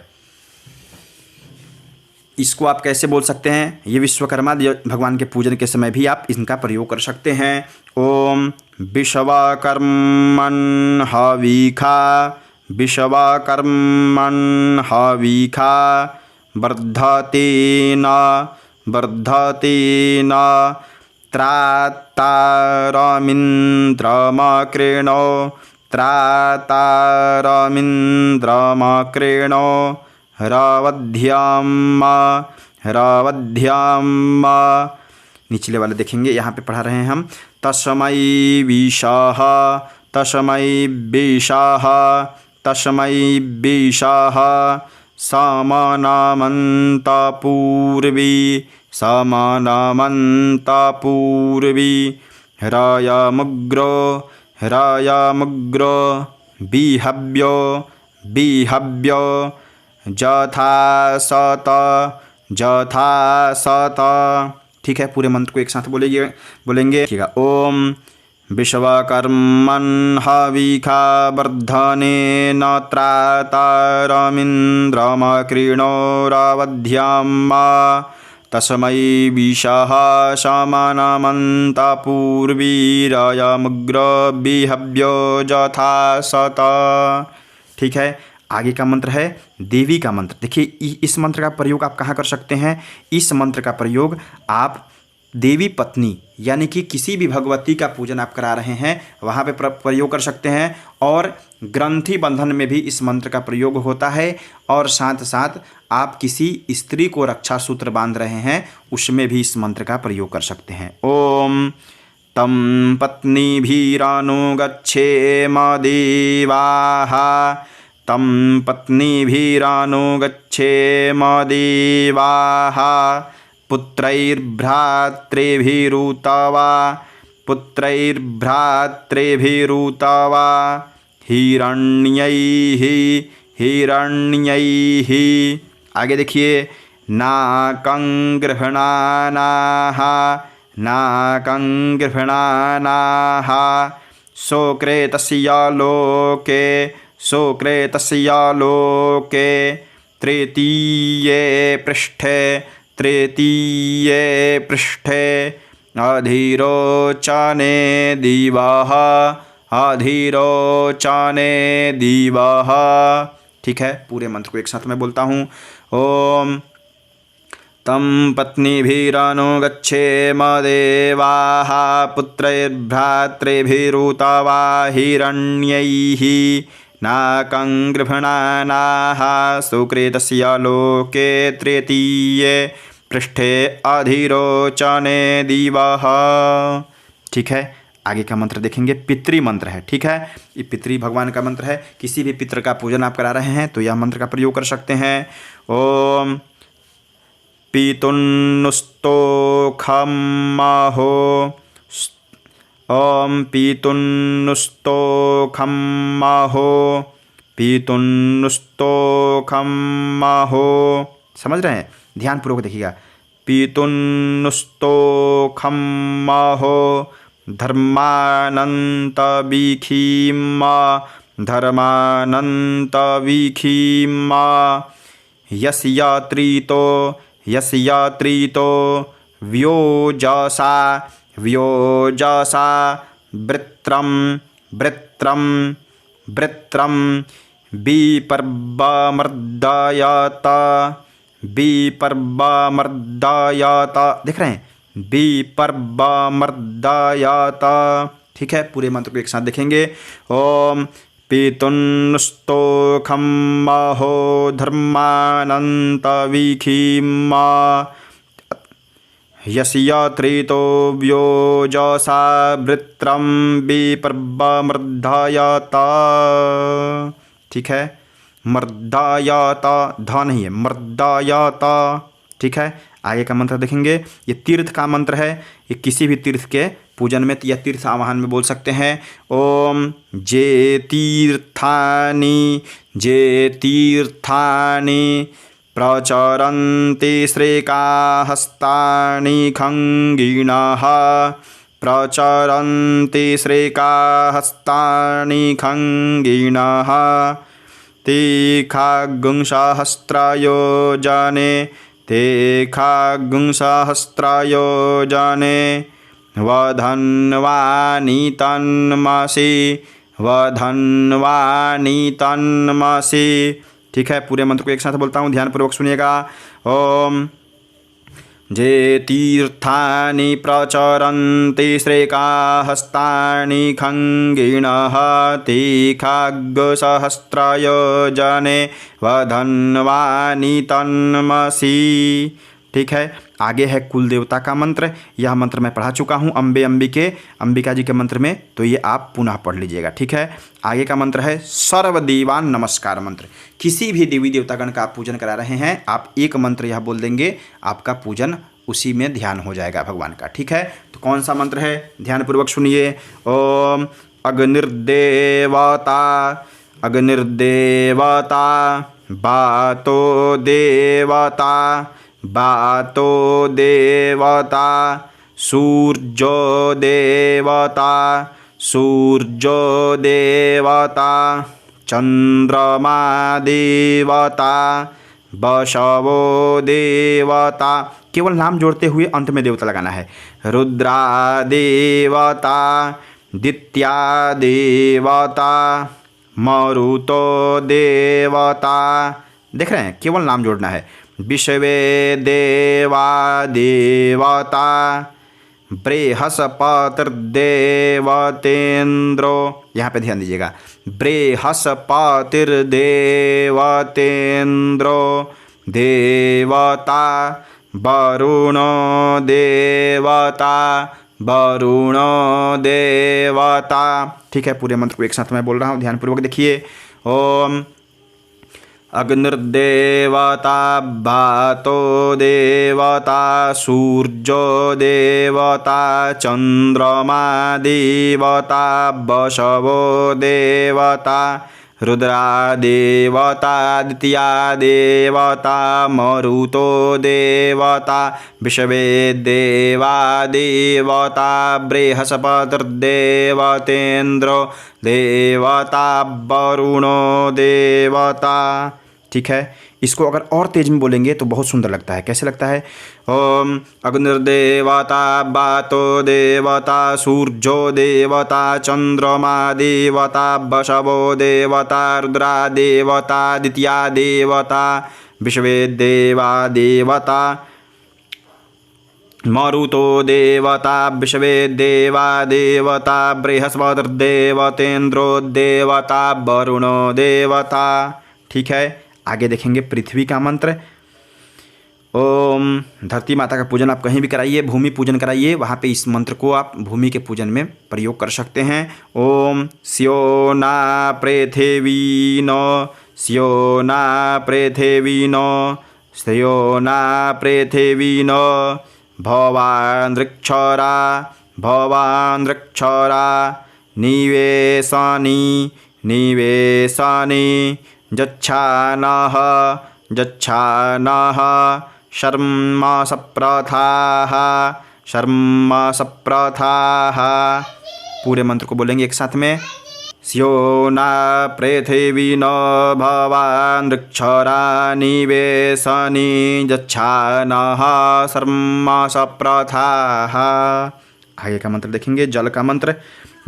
S1: इसको आप कैसे बोल सकते हैं? ये विश्वकर्मा भगवान के पूजन के समय भी आप इनका प्रयोग कर सकते हैं। ओम विश्वकर्मन् हविखा विश्वकर्मन् हविखा वर्धतेन वर्धतेन त्रातारमिन्द्रमकृणो त्रातारमिन्द्रमकृणो रवध्याम। निचले वाले देखेंगे, यहाँ पे पढ़ा रहे हैं हम। तस्मै विशाह तस्मै विशाह तस्मै विशाह समानामन्तपूर्वी समानामन्तपूर्वी रायमुग्रो बिहव्यो बिहव्यो जथा सत जथा सत। ठीक है, पूरे मंत्र को एक साथ बोलेंगे। ठीक है। ओम विश्वकर्मन् हविखा वर्धनेन त्रातारमिन्द्रमकृणो रवध्याम। तस्मै विशाह समानामन्तपूर्वी रायमुग्रो बिहव्यो जथा सत। ठीक है, आगे का मंत्र है देवी का मंत्र। देखिए, इस मंत्र का प्रयोग आप कहाँ कर सकते हैं? इस मंत्र का प्रयोग आप देवी पत्नी यानी कि किसी भी भगवती का पूजन आप करा रहे हैं वहाँ पे प्रयोग कर सकते हैं। और ग्रंथि बंधन में भी इस मंत्र का प्रयोग होता है। और साथ साथ आप किसी स्त्री को रक्षा सूत्र बांध रहे हैं उसमें भी इस मंत्र का प्रयोग कर सकते हैं। ओम तम पत्नीभिरानुगच्छेम देवाः तम पत्नीभिरानुगच्छेम देवाः पुत्रैर्भ्रातृभिरुतवा पुत्रैर्भ्रातृभिरुतवा हिरण्यैः हिरण्यैः। आगे देखिए, नाकं गृह्णानाः नाकं गृह्णानाः सोक्रेतस्य लोके सोक्रेतस्य लोके तृतीये पृष्ठे तृतीये पृष्ठे अधिरोचने दिवः अधिरोचने दिवः। ठीक है, पूरे मंत्र को एक साथ मैं बोलता हूँ। ओम तम पत्नीभिरानुगच्छेम देवाः पुत्रैर्भ्रातृभिरुतवा हिरण्यैः नाकं गृह्णानाः सुकृतस्य लोके तृतीये पृष्ठे अधिरोचने दिवः। ठीक है, आगे का मंत्र देखेंगे। पितृ मंत्र है। ठीक है, ये पितृ भगवान का मंत्र है। किसी भी पितृ का पूजन आप करा रहे हैं तो यह मंत्र का प्रयोग कर सकते हैं। ओम पीतुन्नुस्तोखं महो ओम पीतुन्नुस्तोखं महो पीतुन्नुस्तोखं महो। समझ रहे हैं? ध्यानपूर्वक देखिएगा। पीतुन्नुस्तोखं महो धर्मानन्तवीखीम धर्मानन्तवीखीम यस्यात्रितो यस्यात्रितो व्योजसा व्योजसा वृत्रं वृत्रं वृत्रं विपर्वमर्दयत विपर्वमर्दयत। देख रहे हैं? विपर्वमर्दयत। ठीक है, पूरे मंत्र को एक साथ देखेंगे। ओम पीतुन्नुस्तोखं महो धर्मानन्तवीखीम यस्यात्रितो व्योजसा वृत्रं विपर्वमर्दयत। ठीक है, मर्दयत ध नहीं है, मर्दयत। ठीक है, आगे का मंत्र देखेंगे। ये तीर्थ का मंत्र है। ये किसी भी तीर्थ के पूजन में या तीर्थ आवाहन में बोल सकते हैं। ओम जे तीर्थानि प्रचरन्ति श्रेकाहस्तानि खङ्गिणः प्रचरन्ति श्रेकाहस्तानि खङ्गिणः ते खागुंसहस्रयोजने ते खागुंसहस्रयोजने वधन्वानि तन्मसि वधन्वानि तन्मसि। ठीक है, पूरे मंत्र को एक साथ बोलता हूँ, ध्यानपूर्वक सुनिएगा। ओम जे तीर्थानि प्रचरन्ति श्रेकाहस्तानि खङ्गिणः तीखाग्सहस्रयोजने वधन्वानि तन्मसि। ठीक है, आगे है कुल देवता का मंत्र। यह मंत्र मैं पढ़ा चुका हूँ अंबिका जी के मंत्र में, तो ये आप पुनः पढ़ लीजिएगा। ठीक है, आगे का मंत्र है सर्वदेवान नमस्कार मंत्र। किसी भी देवी देवतागण का आप पूजन करा रहे हैं, आप एक मंत्र यह बोल देंगे, आपका पूजन उसी में ध्यान हो जाएगा भगवान का। ठीक है, तो कौन सा मंत्र है, ध्यानपूर्वक सुनिए। ओम अग्निर्देवता अग्निर्देवता बातो देवता बातो देवता सूर्यो देवता सूर्यो देवता चंद्रमा देवता वशवो देवता। केवल नाम जोड़ते हुए अंत में देवता लगाना है। रुद्रा देवता दित्या देवता मरुतो देवता। देख रहे हैं, केवल नाम जोड़ना है। विश्वे देवा देवता बृहस्पतिर्देवतेन्द्रो। यहाँ पे ध्यान दीजिएगा, बृहस्पतिर्देवतेन्द्रो देवता वरुणो देवता वरुणो देवता। ठीक है, पूरे मंत्र को एक साथ मैं बोल रहा हूँ, ध्यानपूर्वक देखिए। ओम अग्निर्देवता बातो देवता सूर्यो देवता चंद्रमा देवता वशवो देवता रुद्रा देवता द्वितीया देवता मरुतो देवता विश्वे देवा देवता बृहस्पतिर्देवतेन्द्रो देवता वरुणो देवता। ठीक है, इसको अगर और तेज में बोलेंगे तो बहुत सुंदर लगता है। कैसे लगता है? ओम अग्निर्देवता बातो देवता सूर्यो देवता चंद्रमा देवता वशवो देवता रुद्रा देवता द्वितीया देवता विश्वे देवा देवता मरुतो देवता विश्वे देवा देवता बृहस्पतिर्देवतेन्द्रो देवता वरुणो देवता। ठीक है, आगे देखेंगे पृथ्वी का मंत्र। ओम धरती माता का पूजन आप कहीं भी कराइए, भूमि पूजन कराइए, वहाँ पे इस मंत्र को आप भूमि के पूजन में प्रयोग कर सकते हैं। ओम स्योना पृथिवीनो स्योना पृथिवीनो स्योना पृथिवीनो भवानृक्षरा भवानृक्षरा निवेशनी निवेशनी जच्छानः जच्छानः शर्मसप्रथाः शर्मसप्रथाः। पूरे मंत्र को बोलेंगे एक साथ में। स्योना पृथिवीनो भवानृक्षरा निवेशनी जच्छानः शर्मसप्रथाः। आगे का मंत्र देखेंगे, जल का मंत्र।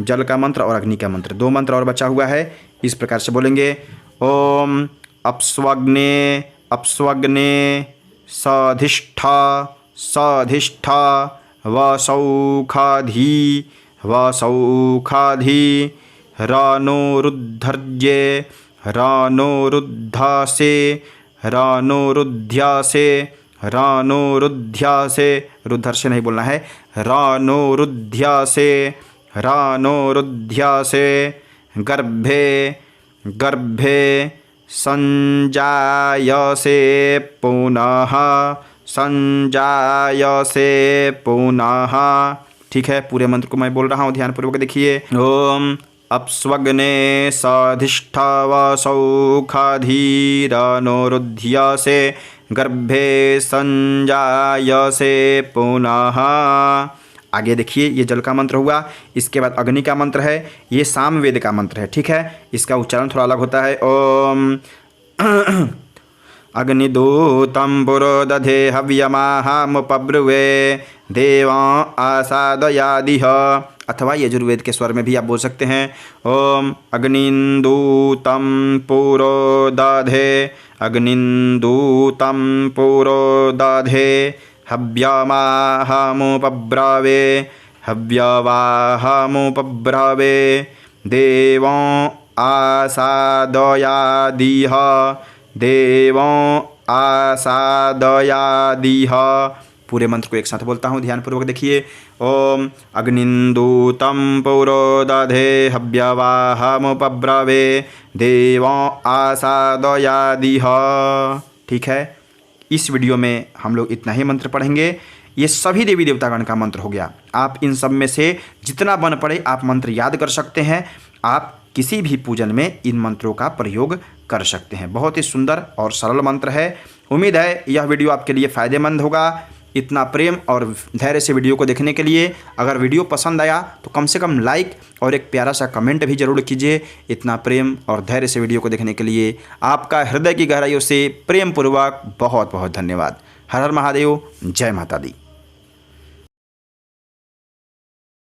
S1: जल का मंत्र और अग्नि का मंत्र, दो मंत्र और बचा हुआ है। इस प्रकार से बोलेंगे। ओम अप्स्वग्ने अप्स्वग्ने सधिष्ठ सधिष्ठ वसौखाधी वसौखाधी रानोरुद्धर्ये रानोरुद्धासे रानोरुध्यासे रानोरुध्यासे। रुद्धर से नहीं बोलना है, रानोरुध्यासे रानोरुध्यासे। गर्भे गर्भे संजायसे पुनः संजायसे पुनः। ठीक है, पूरे मंत्र को मैं बोल रहा हूँ, ध्यानपूर्वक देखिए। ओम अप्स्वग्ने सधिष्ठ वसौखाधीरनुरुध्यसे गर्भे संजायसे पुनः। आगे देखिए, ये जल का मंत्र हुआ। इसके बाद अग्नि का मंत्र है, ये सामवेद का मंत्र है। ठीक है, इसका उच्चारण थोड़ा अलग होता है। ओम अग्निदूतं पुरोदधे हव्यमाहामुपब्रुवे देवां आसादयादिह अथवा यजुर्वेद के स्वर में भी आप बोल सकते हैं। ओम अग्निन्दूतं पुरोदधे, अग्निन्दूतं पुरोदधे, हव्यमाहमुपब्रवे, हव्यवाहमुपब्रवे, देवं आसादयादिह, देवं आसादयादिह। पूरे मंत्र को एक साथ बोलता हूँ, ध्यानपूर्वक देखिए। ओम अग्निन्दूतं पुरोदधे, हव्यवाहमुपब्रवे, देवं आसादयादिह। ठीक है, इस वीडियो में हम लोग इतना ही मंत्र पढ़ेंगे। ये सभी देवी देवतागण का मंत्र हो गया। आप इन सब में से जितना बन पड़े आप मंत्र याद कर सकते हैं। आप किसी भी पूजन में इन मंत्रों का प्रयोग कर सकते हैं। बहुत ही सुंदर और सरल मंत्र है। उम्मीद है यह वीडियो आपके लिए फ़ायदेमंद होगा। इतना प्रेम और धैर्य से वीडियो को देखने के लिए, अगर वीडियो पसंद आया तो कम से कम लाइक और एक प्यारा सा कमेंट भी ज़रूर कीजिए। इतना प्रेम और धैर्य से वीडियो को देखने के लिए आपका हृदय की गहराइयों से प्रेम पूर्वक बहुत बहुत धन्यवाद। हर हर महादेव, जय माता दी।